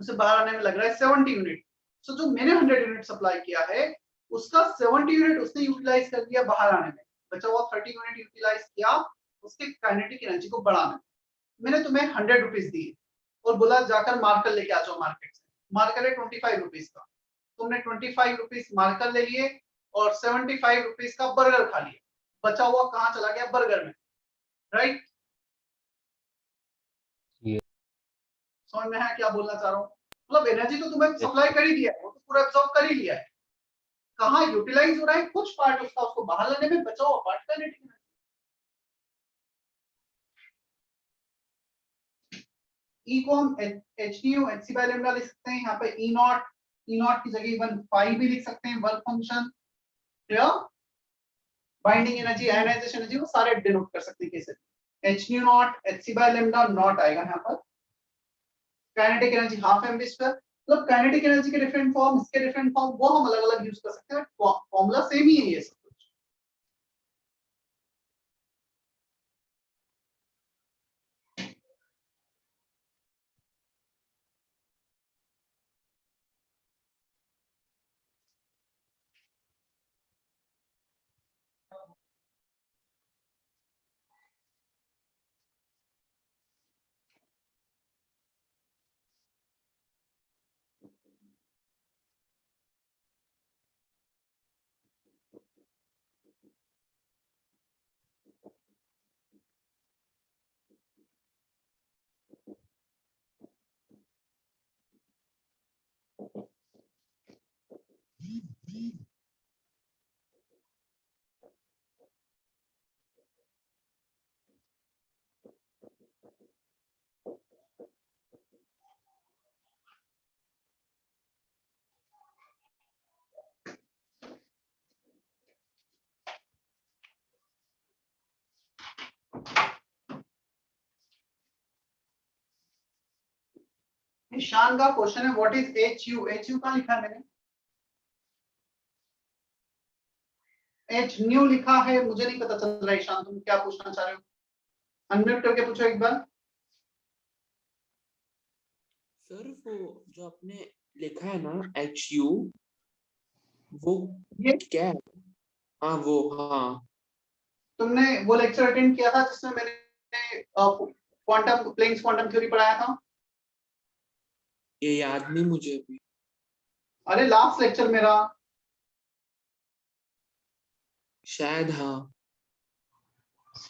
उसे बाहर आने में लग रहा है 70 यूनिट। सो जो मैंने 100 यूनिट सप्लाई किया है उसका 70 यूनिट उसने यूटिलाइज कर लिया बाहर आने में, बचा हुआ 30 यूनिट यूटिलाइज किया उसके काइनेटिक एनर्जी को बढ़ाने में। मैंने तुम्हें 100 रुपीज दिए और बोला जाकर मार्कर लेके आ जाओ मार्केट से। मार्कर है 25 रुपीज का, तुमने 25 रुपीज मार्कर ले लिए और 75 रुपीज का बर्गर खा लिया, बचा हुआ कहाँ चला गया? बर्गर में, राइट? समझ में है क्या बोलना चाह रहा हूँ? मतलब एनर्जी तो तुम्हें सप्लाई कर ही दिया है, वो तो पूरा एब्जॉर्ब कर ही लिया है, कहाँ यूटिलाइज हो रहा है? कुछ पार्ट उसका, उसको बाहर लाने में बचा हुआ पार्ट काइनेटिक एनर्जी। E को हम HTU HC बाय लैम्डा लिख सकते हैं, यहाँ पे E नॉट की जगह इवन फाई भी लिख सकते हैं, work function, binding energy, ionisation energy, वो सारे डिनोट कर सकते हैं कैसे? HNu naught HC by lambda naught आएगा यहाँ पर, kinetic energy half mv square, मतलब काइनेटिक एनर्जी के डिफरेंट फॉर्म, इसके डिफरेंट फॉर्म, वो हम अलग अलग यूज कर सकते हैं, फॉर्मूला सेम ही है ये सब कुछ। ईशान का क्वेश्चन है व्हाट इज HU, HU कहाँ लिखा है मैंने, H न्यू लिखा है, मुझे नहीं पता चल रहा है। ईशान तुम क्या पूछना चाह रहे हो, अनम्यूट करके पूछो एक बार। सर वो जो आपने लिखा है ना HU, वो ये क्या है? हाँ वो, हाँ तुमने वो लेक्चर अटेंड किया था जिसमें मैंने क्वांटम प्लेन्स क्वांटम थ्योरी पढ़ाया था? ये याद नहीं मुझे अभी। अरे लास्ट लेक्चर मेरा, शायद हाँ।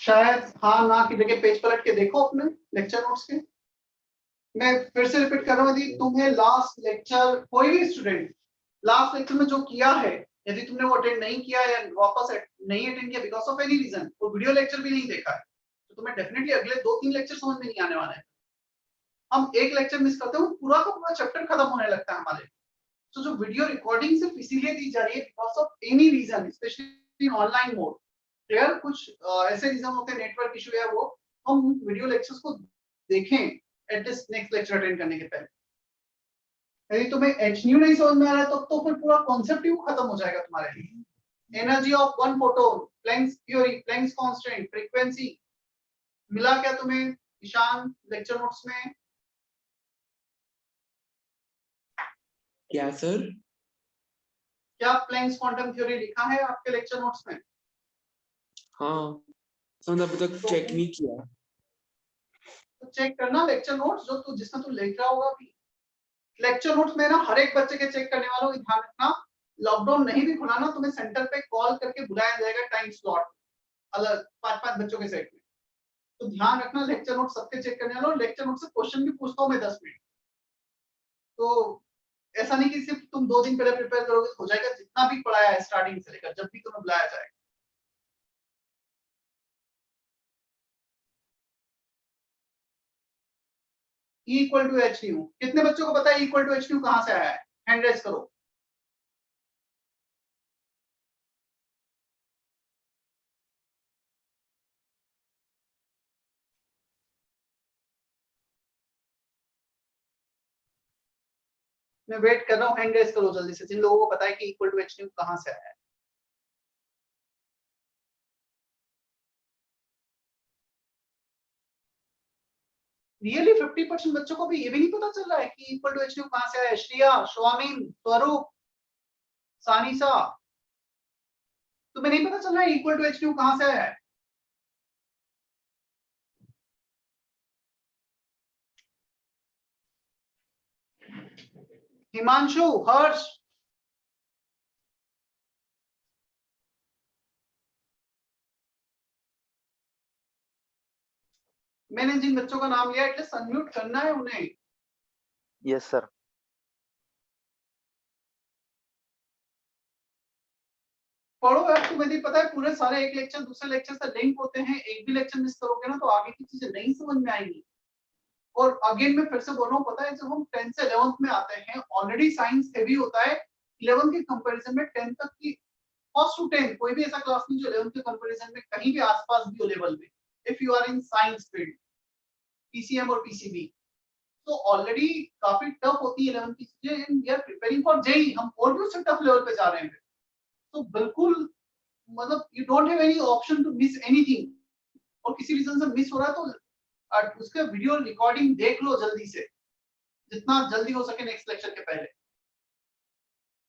शायद हाँ ना की जगह पेज पलट के देखो अपने लेक्चर नोट्स के। मैं फिर से रिपीट कर रहा हूँ, यदि तुम्हें लास्ट लेक्चर, कोई भी स्टूडेंट लास्ट लेक्चर में जो किया है, यदि तुमने वो अटेंड नहीं किया या वापस नहीं अटेंड किया बिकॉज ऑफ एनी रीजन, वो वीडियो लेक्चर भी नहीं देखा है, तो तुम्हें डेफिनेटली अगले 2-3 लेक्चर समझ में नहीं आने वाले हैं। हम एक लेक्चर मिस करते हैं, पूरा का पूरा चैप्टर खत्म होने लगता है हमारे। तो जो वीडियो रिकॉर्डिंग सिर्फ इसीलिए दी जा रही है because of any reason, specially in online mode, यार कुछ ऐसे रीजन होते हैं, नेटवर्क इशू है, वो हम वीडियो लेक्चर्स को देखें एटलीस्ट नेक्स्ट लेक्चर अटेंड करने के पहले। यदि तुम्हें HU नहीं समझ में आ रहा है तो फिर पूरा कॉन्सेप्ट ही खत्म हो जाएगा तुम्हारे लिए। Energy of one photon, Planck's theory, Planck's constant, frequency, मिला क्या तुम्हें ईशान लेक्चर नोट्स में? क्या सर? क्या प्लैंक्स क्वांटम थ्योरी लिखा है आपके लेक्चर नोट्स में? हाँ सर, अभी तक चेक नहीं किया। तो चेक करना लेक्चर नोट्स जो तू जिसमें तू लिख रहा होगा भी। लेक्चर नोट्स में ना हर एक बच्चे के चेक करने वालों को ध्यान रखना, लॉकडाउन नहीं भी खुला ना, तुम्हें सेंटर पे कॉल करके बुलाया जाएगा टाइम स्लॉट, अलग 5-5 बच्चों के सेट में। तो ध्यान रखना लेक्चर नोट सबके चेक करने वालों, लेक्चर नोट से क्वेश्चन भी पूछता हूँ मैं 10 मिनट। तो ऐसा नहीं कि सिर्फ तुम 2 दिन पहले प्रिपेयर करोगे तो हो जाएगा, जितना भी पढ़ाया है स्टार्टिंग से लेकर जब भी तुम्हें बुलाया जाएगा। E इक्वल टू HU, कितने बच्चों को पता है E इक्वल टू HU कहां से आया है? हैंड रेज करो। मैं वेट कर रहा हूँ, हैंड रेज करो जल्दी से जिन लोगों को पता है कि इक्वल टू HU कहां से आया है। रियली 50% बच्चों को भी ये भी नहीं पता चल रहा है कि इक्वल टू HU कहां से आया है। श्रिया, स्वामीन, स्वरूप, सानिसा, तुम्हें नहीं पता चल रहा है इक्वल टू HU कहां से आया है? हिमांशु, हर्ष, मैंने जिन बच्चों का नाम लिया एटलीस्ट अनम्यूट करना है उन्हें। Yes sir. पढ़ो यार, तुम्हें नहीं पता है पूरे सारे एक लेक्चर दूसरे लेक्चर से लिंक होते हैं, एक भी लेक्चर मिस करोगे ना तो आगे की चीजें नहीं समझ में आएंगी। और अगेन मैं फिर से बोल रहा हूँ, पता है जब हम 10th से 11th में आते हैं ऑलरेडी साइंस हेवी होता है। 11th के कंपैरिजन में 10th तक की फर्स्ट टू 10 कोई भी ऐसा क्लास नहीं जो 11th के कंपैरिजन में कहीं भी आसपास भी हो लेवल में, if you are in science field, PCM और PCB। तो ऑलरेडी काफी टफ होती है 11 की चीजें and we are preparing for JEE, हम और भी उससे टफ लेवल पे जा रहे हैं। तो बिल्कुल मतलब you don't have any option to miss anything, और किसी रीजन से मिस हो रहा है तो उसका वीडियो रिकॉर्डिंग देख लो जल्दी से, जितना जल्दी हो सके नेक्स्ट लेक्चर के पहले,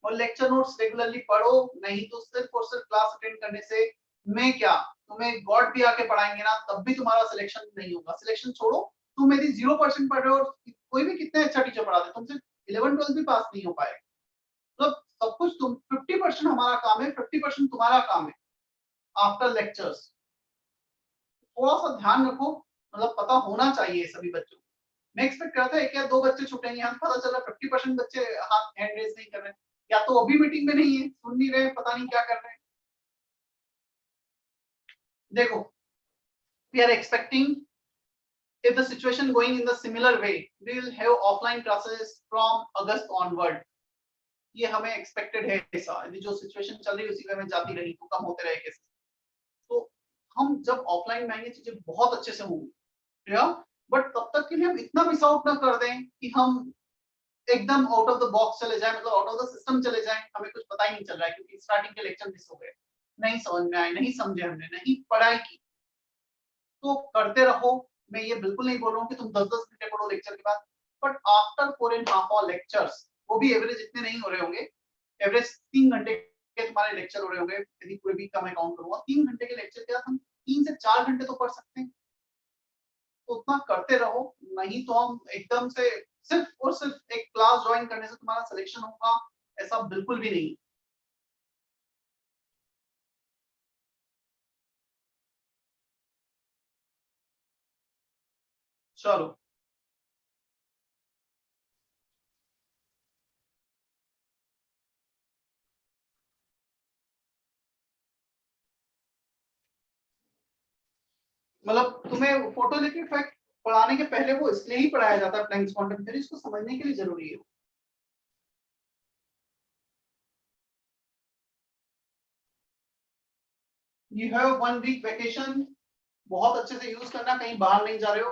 और लेक्चर नोट्स रेगुलरली पढ़ो। नहीं तो सिर्फ और सिर्फ क्लास अटेंड करने से मैं क्या, तुम्हें गॉड भी आके पढ़ाएंगे ना तब भी तुम्हारा सिलेक्शन नहीं होगा। सिलेक्शन छोड़ो, तुम यदि 0% पढ़ रहे हो और कोई भी कितने अच्छा टीचर पढ़ा दे, तुमसे 11-12 भी पास नहीं हो पाए। मतलब सब कुछ तुम 50% हमारा काम है, 50% तुम्हारा काम है आफ्टर लेक्चर्स। थोड़ा सा ध्यान रखो, मतलब पता होना चाहिए सभी बच्चों को। मैं एक्सपेक्ट करता है एक या दो बच्चे छूटेंगे, हम पता चला 50% बच्चे हाथ हैंड रेज नहीं कर रहे, या तो अभी मीटिंग में नहीं है, सुन नहीं रहे, पता नहीं क्या कर रहे हैं। देखो, we are expecting if the situation going in the similar way, we will have offline classes from August onward. ये हमें एक्सपेक्टेड है ऐसा, यदि जो सिचुएशन चल रही है उसी में जाती रही तो कम होते रहे केसेस। तो हम जब ऑफलाइन में आएंगे चीजें बहुत अच्छे से होंगी, बट तब तक के लिए हम इतना मिस आउट ना कर दें कि हम एकदम आउट ऑफ द बॉक्स चले जाएं, मतलब आउट ऑफ द सिस्टम चले जाएं, हमें कुछ पता ही नहीं चल रहा है क्योंकि स्टार्टिंग के लेक्चर मिस हो गए, नहीं समझ में आए, नहीं समझे हमने, नहीं पढ़ाई की। तो करते रहो, मैं ये बिल्कुल नहीं बोल रहा हूँ कि तुम 10-10 घंटे पढ़ो लेक्चर के बाद, बट आफ्टर 4.5 आवर लेक्चर्स, वो भी एवरेज इतने नहीं हो रहे होंगे, एवरेज 3 घंटे के तुम्हारे लेक्चर हो रहे होंगे, यदि कोई भी कम अकाउंट करूंगा 3 घंटे के लेक्चर के बाद हम 3 से 4 घंटे तो पढ़ सकते हैं। तो उतना करते रहो, नहीं तो हम एकदम से सिर्फ और सिर्फ एक क्लास ज्वाइन करने से तुम्हारा सिलेक्शन होगा ऐसा बिल्कुल भी नहीं। चलो मतलब तुम्हें फोटोइलेक्ट्रिक इफेक्ट पढ़ाने के पहले वो इसलिए ही पढ़ाया जाता है प्लैंक्स क्वांटम थ्योरी, इसको समझने के लिए जरूरी है। यू हैव 1 वीक वैकेशन, बहुत अच्छे से यूज करना, कहीं बाहर नहीं जा रहे हो,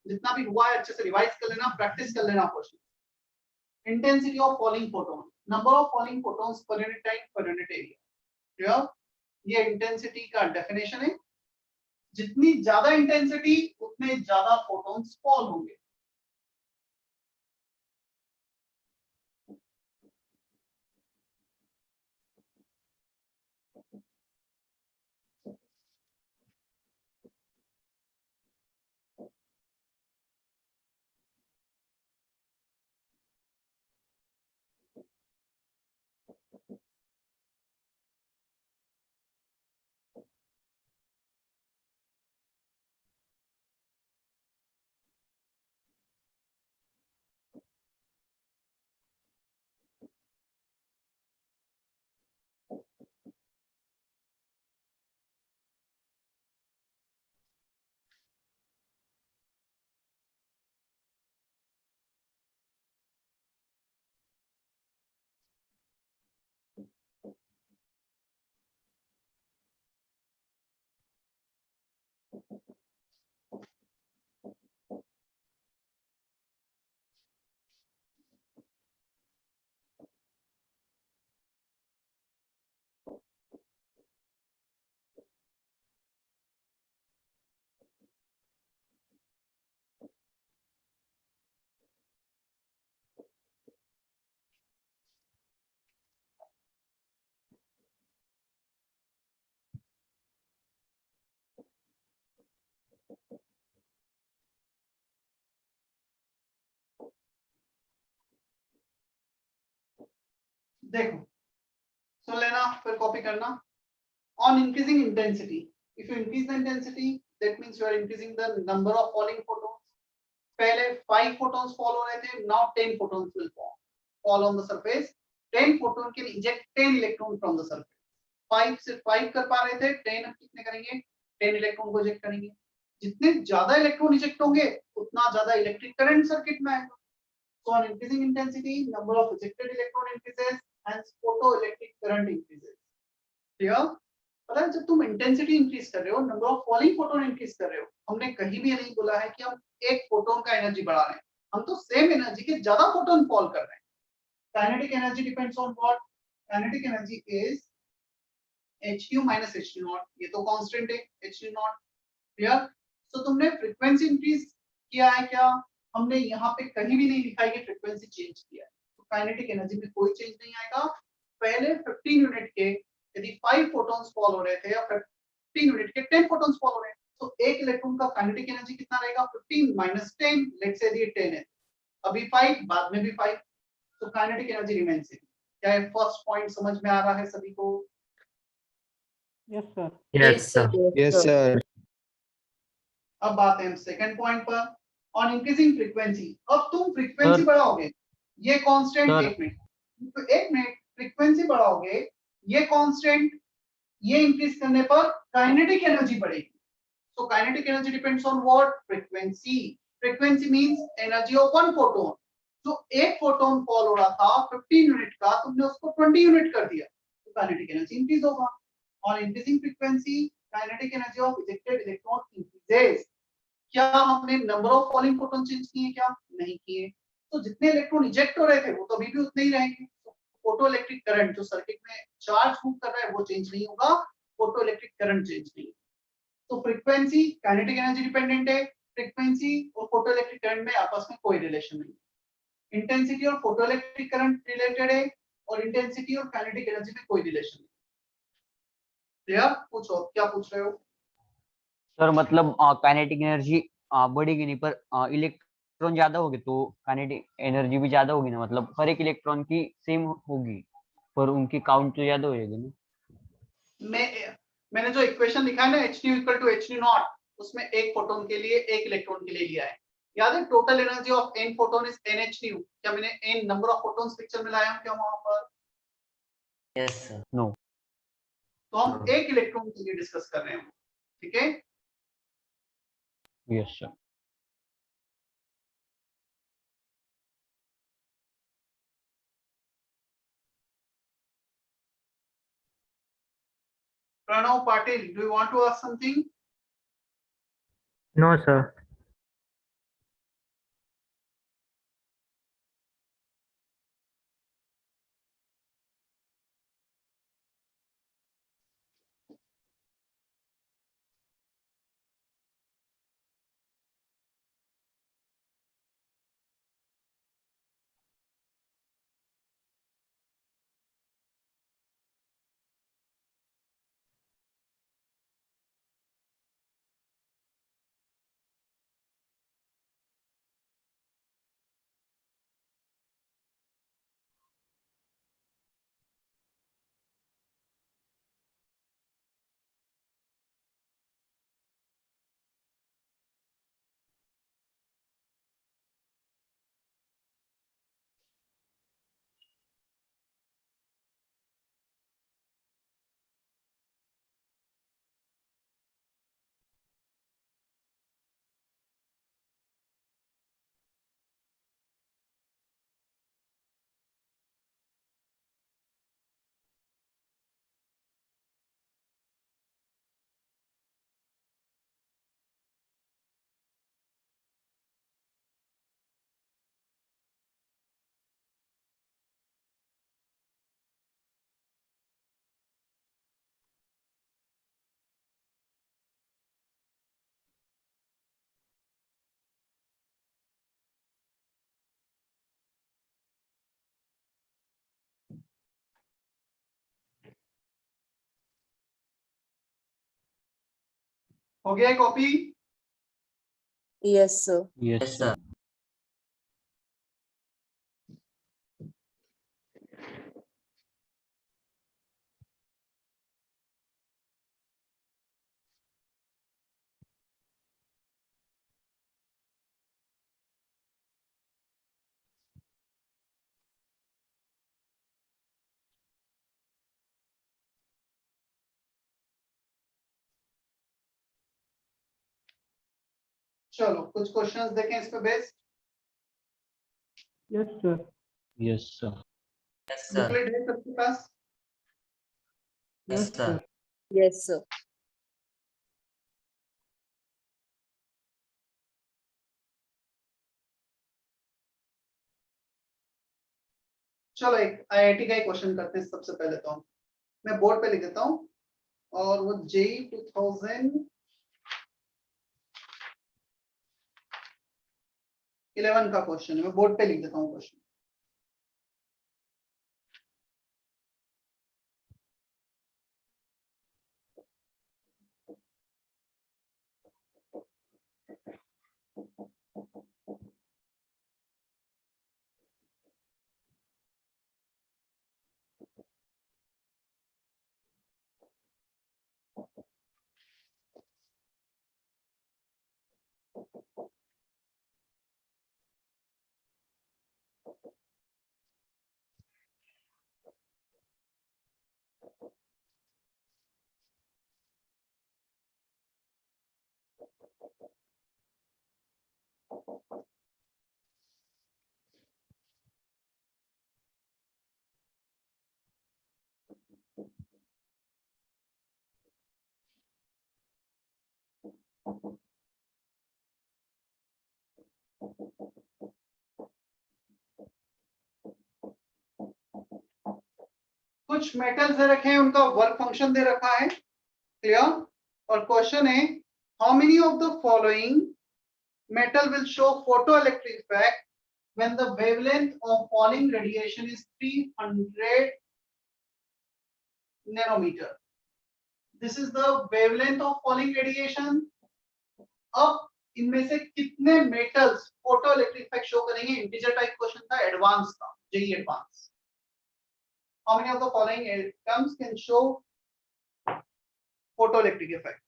जितना भी हुआ है अच्छे से रिवाइज कर लेना, प्रैक्टिस कर लेना question. Intensity of falling photon, number of falling photons per unit time per unit area, ये इंटेंसिटी का डेफिनेशन है। जितनी ज्यादा इंटेंसिटी उतने ज्यादा फोटॉन्स फॉल होंगे। देखो सुन लेना फिर कॉपी करना। On increasing intensity, if you increase the intensity, that means you are increasing the number of falling photons. पहले 5 photons fall हो रहे थे, now 10 photons will fall on the surface. 10 photon can eject 10 electron from the surface. 5 से 5 कर पा रहे थे, 10 अब कितने करेंगे, 10 इलेक्ट्रॉन को इजेक्ट करेंगे। जितने ज्यादा इलेक्ट्रॉन इजेक्ट होंगे उतना ज्यादा इलेक्ट्रिक करंट सर्किट में आएगा। So on increasing intensity, number of ejected electron increases, hence photoelectric current increases. Clear? पता है जब तुम इंटेंसिटी इंक्रीज कर रहे हो, number of falling photon increase कर रहे हो, हमने कहीं भी नहीं बोला है कि हम एक फोटोन का एनर्जी बढ़ा रहे हैं। हम तो सेम एनर्जी के ज्यादा फोटोन फॉल कर रहे हैं। Kinetic energy depends on what? Kinetic energy is hq minus h naught, ये तो कांस्टेंट है h naught। क्लियर? तो तुमने फ्रीक्वेंसी इंक्रीज किया है क्या? हमने यहाँ पे कहीं भी नहीं लिखा है कि फ्रीक्वेंसी चेंज किया है, तो काइनेटिक एनर्जी में कोई चेंज नहीं आएगा। पहले 15 यूनिट के यदि 5 फोटॉन्स फॉल हो रहे थे या 15 यूनिट के 10 फोटॉन्स फॉल हो रहे हैं, तो एक इलेक्ट्रॉन का काइनेटिक एनर्जी कितना रहेगा? 15 माइनस 10, लेट्स से ये 10 है, अभी 5, बाद में भी 5, तो काइनेटिक एनर्जी रिमेंस सेम। क्या ये फर्स्ट पॉइंट समझ में आ रहा है सभी को? Yes, sir. Yes, sir. अब आते हैं सेकंड पॉइंट पर, ऑन इंक्रीजिंग फ्रीक्वेंसी। अब तुम फ्रीक्वेंसी Sir. बढ़ाओगे, ये कांस्टेंट, Sir. एक मिनट, तो एक मिनट, फ्रीक्वेंसी बढ़ाओगे, ये कांस्टेंट, ये इंक्रीज करने पर काइनेटिक एनर्जी बढ़ेगी। So kinetic energy depends on what? Frequency. Frequency means energy of one photon. जो एक फोटोन फॉल हो रहा था 15 यूनिट का, तुमने उसको 20 यूनिट कर दिया, तो काइनेटिक एनर्जी इंक्रीज होगा। On increasing frequency kinetic energy of ejected electron increases. क्या हमने number of falling photon change किए? क्या नहीं किए। तो जितने इलेक्ट्रॉन इजेक्ट हो रहे थे वो तो अभी भी उतने ही रहेंगे। फोटो इलेक्ट्रिक करंट जो सर्किट में चार्ज मूव कर रहा है वो चेंज नहीं होगा, फोटो इलेक्ट्रिक करंट चेंज नहीं। तो फ्रीक्वेंसी काइनेटिक एनर्जी डिपेंडेंट है, फ्रीक्वेंसी और फोटो इलेक्ट्रिक करंट में आपस में कोई रिलेशन नहीं। इंटेंसिटी और फोटो इलेक्ट्रिक करंट रिलेटेड है, और इंटेंसिटी और काइनेटिक एनर्जी में कोई रिलेशन नहीं। क्लियर? पूछो, क्या पूछ रहे हो? सर मतलब काइनेटिक एनर्जी बढ़ेगी नहीं, पर इलेक्ट्रॉन ज्यादा होगी तो काइनेटिक एनर्जी भी ज्यादा होगी ना, मतलब हर एक इलेक्ट्रॉन की सेम होगी पर उनकी काउंट तो ज्यादा हो जाएगी ना। मैंने जो इक्वेशन लिखा है ना hν equal to hν not, उसमें एक फोटोन के लिए एक इलेक्ट्रॉन के लिए लिया है। याद है total energy of n photon is nhν। क्या मैंने n number of photons picture में लाया हूं क्या वहां पर? Yes, sir. नो। तो हम एक इलेक्ट्रॉन के लिए डिस्कस कर रहे हैं, ठीक है? Yes sir. Pranav Patil, do you want to ask something? No, sir. हो गया copy? Yes, sir. Yes Yes, sir. sir. चलो कुछ क्वेश्चंस देखें इस पे based. Yes, sir. Yes sir. Yes, sir. Booklet है सबके पास? Yes, sir. Yes, sir. चलो एक आईआईटी का ही क्वेश्चन करते हैं सबसे पहले। तो मैं बोर्ड पे लिख देता हूँ, और वो जेई 2011 का क्वेश्चन है। मैं बोर्ड पे लिख देता हूँ क्वेश्चन। कुछ मेटल्स दे रखे हैं, उनका वर्क फंक्शन दे रखा है, क्लियर। और क्वेश्चन है, how many of the following metal will show photoelectric effect when the wavelength of falling radiation is 300 nanometer. This is the wavelength of falling radiation. अब इनमें से कितने मेटल्स फोटोइलेक्ट्रिक इफेक्ट शो करेंगे? इंटीजर टाइप क्वेश्चन था, एडवांस था, JEE advance. How many of the following atoms can show photoelectric effect?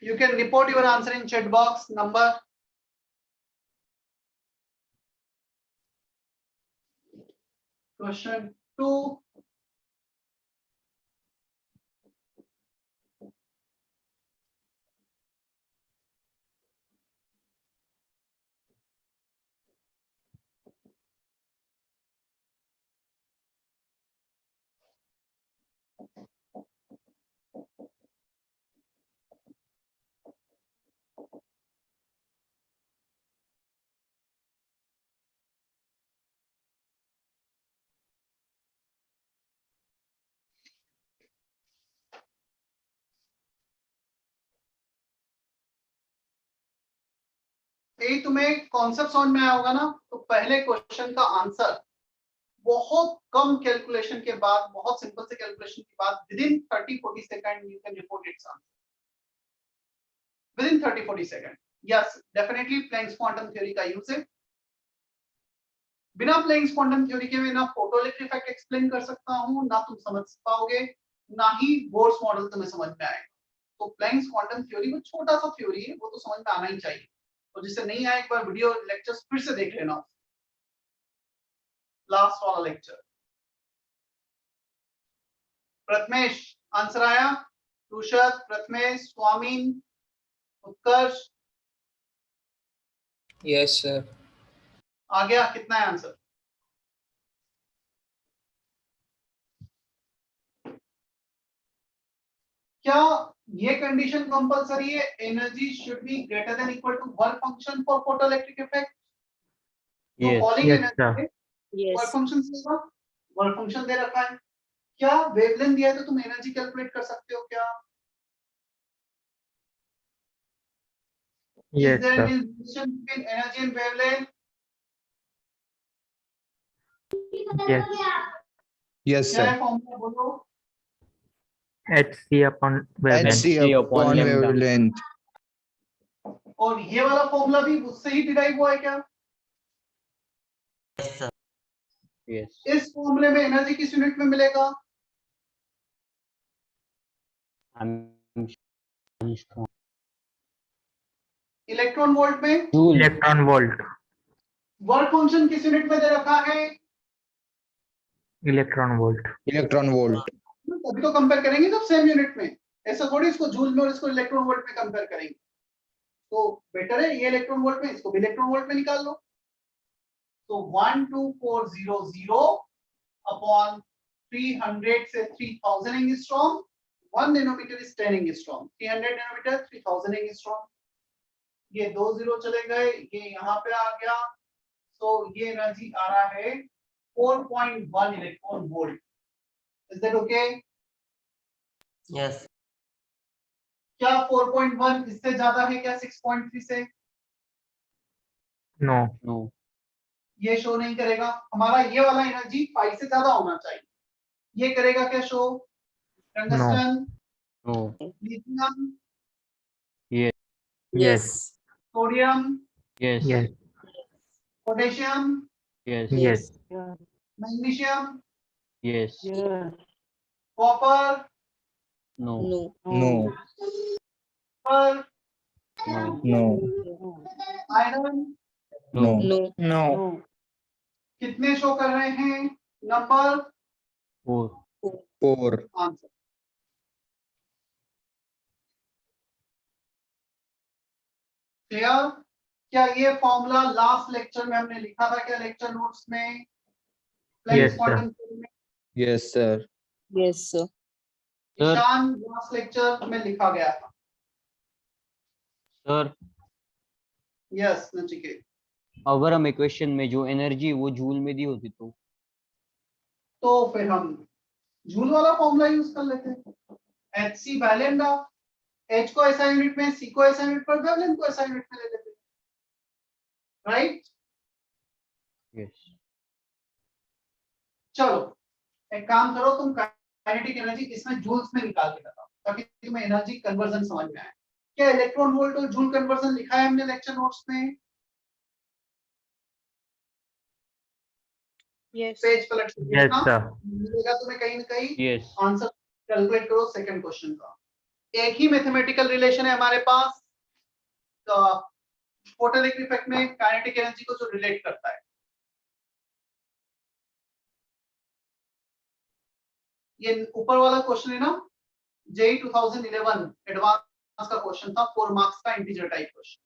You can report your answer in chat box. Number question 2. यही तुम्हें कॉन्सेप्ट समझ में आया होगा ना। तो पहले क्वेश्चन का आंसर बहुत कम कैलकुलेशन के बाद, बहुत सिंपल से कैलकुलेशन के बाद, within 30-40 second you can report its answer. Within 30-40 second. Yes, definitely Planck's quantum theory का यूज है। बिना प्लैंक्स क्वांटम थ्योरी के मैं ना फोटोइलेक्ट्रिक इफेक्ट एक्सप्लेन कर सकता हूं, ना तुम समझ पाओगे, ना ही बोर्स मॉडल तुम्हें समझ में आएगा। तो प्लैंक्स क्वांटम थ्योरी वो छोटा सा थ्योरी है, वो तो समझ में आना ही चाहिए। तो जिससे नहीं आया, एक बार वीडियो लेक्चर्स फिर से देख लेना, लास्ट वाला लेक्चर। प्रथमेश आंसर आया? तुषार, प्रथमेश, स्वामीन, उत्कर्ष? Yes sir. आ गया? कितना है आंसर? क्या ये कंडीशन कंपलसरी है? Energy should be greater than equal to work function for photoelectric effect. तो falling energy Yes. Work function से होगा, वर्क फंक्शन दे रखा है। क्या वेवलेंथ दिया है तो तुम एनर्जी कैलकुलेट कर सकते हो क्या? Yes, Is there sir. any relation between energy and wavelength? Yes. Yes, क्या है sir. फॉर्मूला बोलो? hc upon wavelength. hc upon wavelength. और ये वाला फॉर्मूला भी उससे ही डिराइव हुआ है क्या? Yes, यस इस फॉर्मूले में एनर्जी किस यूनिट में मिलेगा? इलेक्ट्रॉन वोल्ट में। Joule electron volt work function किस यूनिट में दे रखा है? Electron volt Electron volt. तभी तो कंपेयर करेंगे जब सेम यूनिट में, ऐसा थोड़ी इसको जूल में और इसको इलेक्ट्रॉन वोल्ट में कंपेयर करेंगे। तो बेटर है ये इलेक्ट्रॉन वोल्ट में, इसको भी इलेक्ट्रॉन वोल्ट में निकाल लो। तो 12400 अपॉन 300 से 3000 angstrom, 1 nanometre is 10 angstrom, 300 nanometre 3000 angstrom. ये 2 जीरो चले गए, ये यहाँ पे आ गया। तो ये एनर्जी आ रहा है 4.1 electron volt. Is that okay? Yes. क्या 4.1 इससे ज्यादा है क्या 6.3 से? नो नो ये शो नहीं करेगा। हमारा ये वाला एनर्जी 5 से ज्यादा होना चाहिए। ये करेगा क्या show? Tungsten, no lithium, yes yes sodium, yes yes potassium, yes yes Yeah. Magnesium, yes Yes. Copper, no No. No. पर, no No. No. Iron. No. No. No. No. कितने शो कर रहे हैं नंबर? 4 4. आंसर। क्लियर? क्या ये फॉर्मूला लास्ट लेक्चर में हमने लिखा था क्या, लेक्चर नोट्स में, Planck's Yes, sir. Quantum theory में? Yes, sir. Yes, sir. Ishaan last lecture में लिखा गया था। Sir yes Nachiket. अगर हम इक्वेशन में जो एनर्जी वो जूल में दी होती तो फिर हम जूल वाला फॉर्मूला यूज कर लेते हैं। एच सी वैलेंट, एच को ऐसा यूनिट में, सी को ऐसा यूनिट पर, वैलेंट को ऐसा यूनिट में ले लेते हैं, राइट? यस चलो एक काम करो, तुम काइनेटिक एनर्जी इसमें जूल्स में निकाल के बताओ ताकि तुम्हें एनर्जी कन्वर्जन समझ में आए। क्या इलेक्ट्रॉन वोल्ट और जूल कन्वर्जन लिखा है हमने लेक्चर नोट्स में? Yes. पेज पलट के Yes, देखना, sir. मिलेगा तुम्हें कहीं ना कहीं। यस आंसर कैलकुलेट करो सेकंड क्वेश्चन का। एक ही मैथमेटिकल रिलेशन है हमारे पास फोटोइलेक्ट्रिक इफेक्ट में काइनेटिक एनर्जी को जो रिलेट करता है। ये ऊपर वाला क्वेश्चन है ना, जेई 2011 एडवांस का क्वेश्चन था, 4 मार्क्स का integer type question.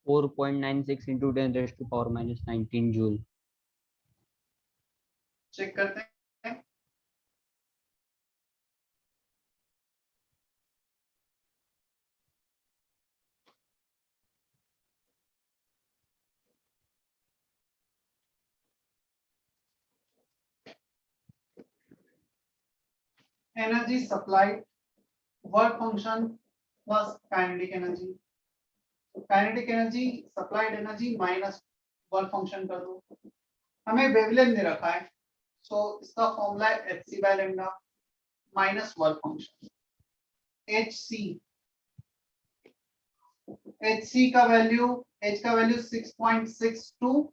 Four 4.96 into 10 raised to power minus 19 joule. Check करते हैं। Energy supply, work function plus kinetic energy, kinetic energy supplied energy minus work function कर दो। हमें वेवलेंथ दे रखा है, सो इसका फॉर्मूला है hc by lambda minus work function. hc का value 6.62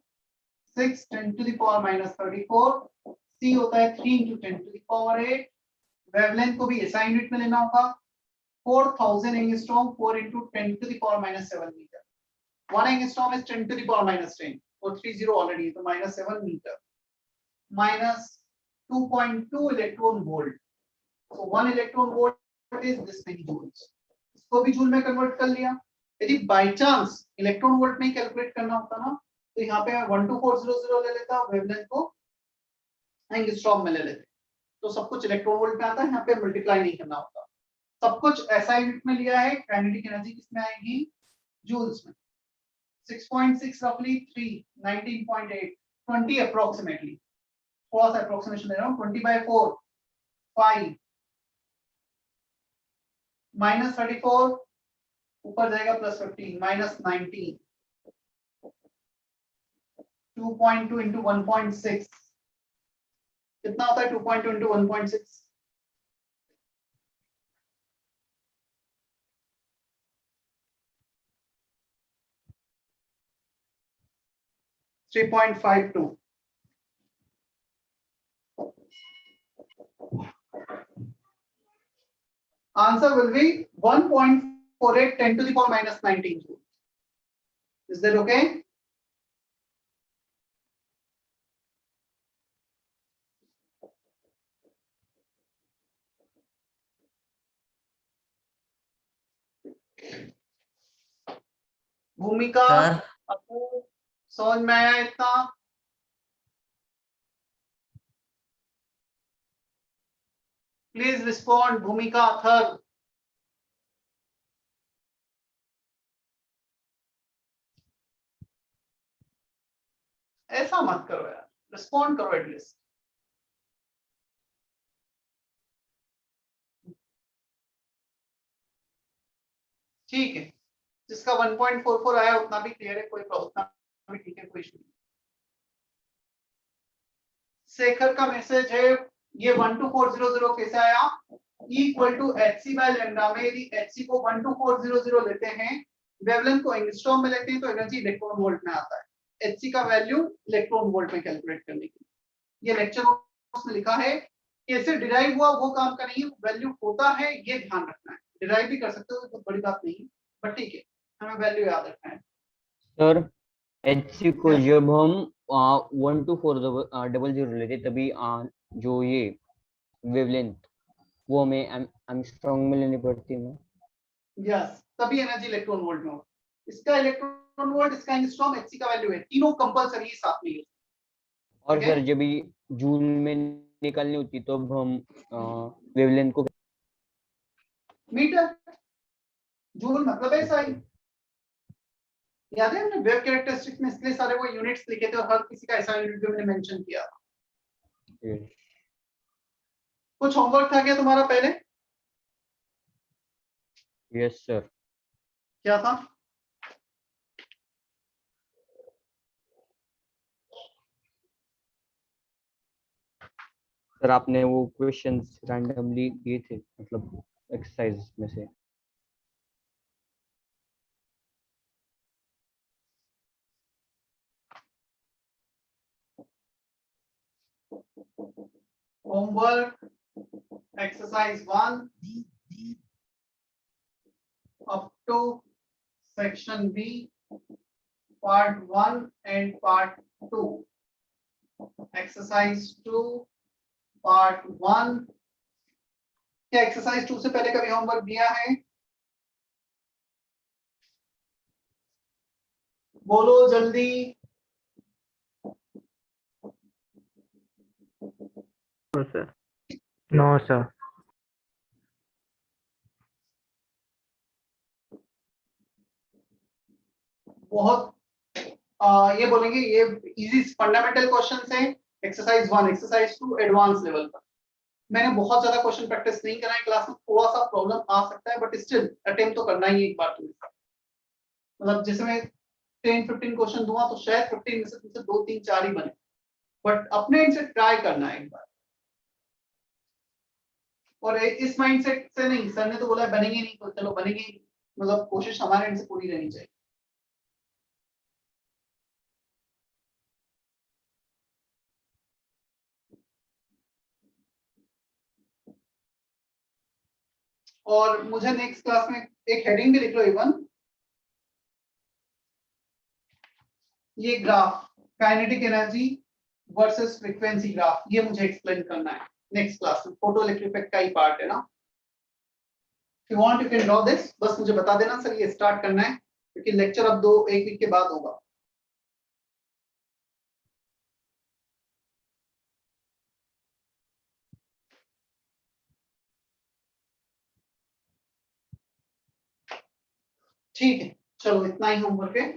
6 10 to the power minus 34, c होता है 3 into 10 to the power 8। Wavelength को भी SI यूनिट में लेना होगा, 4000 angstrom 4 into 10 to the power minus 7 metre. 1 angstrom is 10 to the power minus 10 और 30 ऑलरेडी, तो minus 7 metre minus 2.2 electron volt. So 1 electron volt is this many joules। इसको भी जूल में कन्वर्ट कर लिया। यदि बाय चांस इलेक्ट्रॉन वोल्ट में कैलकुलेट करना होता ना, तो यहाँ पे 12400 ले लेता, वेवलेंथ को एंगस्ट्रॉम में ले लेते, तो सब कुछ इलेक्ट्रॉन वोल्ट में आता है, यहाँ पे मल्टीप्लाई नहीं करना होता। सब कुछ SI यूनिट में लिया है, काइनेटिक एनर्जी किसमें आएगी, जूल्स में। 6.6 रफली 3 19.8 20 अप्रोक्सीमेटली, थोड़ा सा अप्रोक्सीमेशन ले रहा हूँ, 20/4 5 माइनस 34 ऊपर जाएगा प्लस 15 माइनस 19 2.2 into 1.6 कितना होता है 2.2 into 1.6 3.52। Answer will be 1.48 10 to the power minus 19 joule. Is that okay? भूमिका सर आपको समझ में आया इतना? Please respond. भूमिका अथर, ऐसा मत करो यार, रिस्पॉन्ड करो एटलीस्ट। ठीक है, जिसका 1.44 आया उतना भी क्लियर है, कोई प्रॉब्लम भी ठीक है, कोई इशू नहीं। शेखर का मैसेज है ये 12400 कैसे आया, equal to hc by lambda में यदि hc को 12400 लेते हैं, वेवलेंथ को एंगस्ट्रॉम में लेते हैं, तो एनर्जी इलेक्ट्रॉन वोल्ट में आता है। hc का वैल्यू इलेक्ट्रॉन वोल्ट में कैलकुलेट करने के लिए ये लेक्चर नोट्स में लिखा है। कैसे डिराइव हुआ वो काम का नहीं है, वैल्यू होता है ये ध्यान रखना है। डिराइव भी कर सकते हो, तो बड़ी बात नहीं है, बट ठीक है, हमें वैल्यू याद रखना है। सर HC को जब हम 12400 लेते तभी जो ये वेवलेंथ वो हमें एंगस्ट्रॉम में लेनी पड़ती है ना? यस, तभी एनर्जी इलेक्ट्रॉन वोल्ट में होगा। इसका इलेक्ट्रॉन वोल्ट, इसका एंगस्ट्रॉम, hc का वैल्यू है, तीनों कंपलसरी साथ में। और Okay. सर जब भी जूल में निकालनी होती तो अब हम वेवलेंथ को मीटर जूल मतलब ऐसा ही याद है, हमने वेव कैरेक्टरिस्टिक्स में इसलिए सारे वो यूनिट्स लिखे थे और हर किसी का ऐसा यूनिट भी हमने मेंशन किया था। कुछ होमवर्क था क्या तुम्हारा पहले? Yes sir. क्या था? सर आपने वो क्वेश्चंस रैंडमली दिए थे, मतलब एक्सरसाइज में से। Homework exercise 1 up to section B part 1 and part 2, exercise 2 part 1। क्या एक्सरसाइज 2 से पहले कभी होमवर्क दिया है? बोलो जल्दी। No sir. No sir. बहुत ये बोलेंगे ये इजी फंडामेंटल क्वेश्चंस हैं। एक्सरसाइज 1 एक्सरसाइज 2 एडवांस लेवल पर। मैंने बहुत ज्यादा क्वेश्चन प्रैक्टिस नहीं करा है क्लास में, थोड़ा सा प्रॉब्लम आ सकता है, बट स्टिल अटेम्प्ट तो करना ही है एक बार तुमने। मतलब जैसे मैं 10-15 क्वेश्चन दूंगा तो शायद 15 में से तुमसे 2, 3, 4 ही बने, बट अपने इनसे ट्राई करना है एक बार। और इस माइंडसेट से नहीं, सर ने तो बोला है बनेंगे नहीं तो चलो बनेंगे ही, मतलब कोशिश हमारे एंड से पूरी रहनी चाहिए। और मुझे नेक्स्ट क्लास में एक हेडिंग भी लिख लो इवन, ये graph kinetic energy versus frequency graph, ये मुझे एक्सप्लेन करना है नेक्स्ट क्लास में। फोटो इलेक्ट्रिक इफेक्ट का ही पार्ट है ना। If you want you can draw this, बस मुझे बता देना सर ये स्टार्ट करना है, क्योंकि लेक्चर अब 1 वीक के बाद होगा। ठीक है, चलो इतना ही होमवर्क है।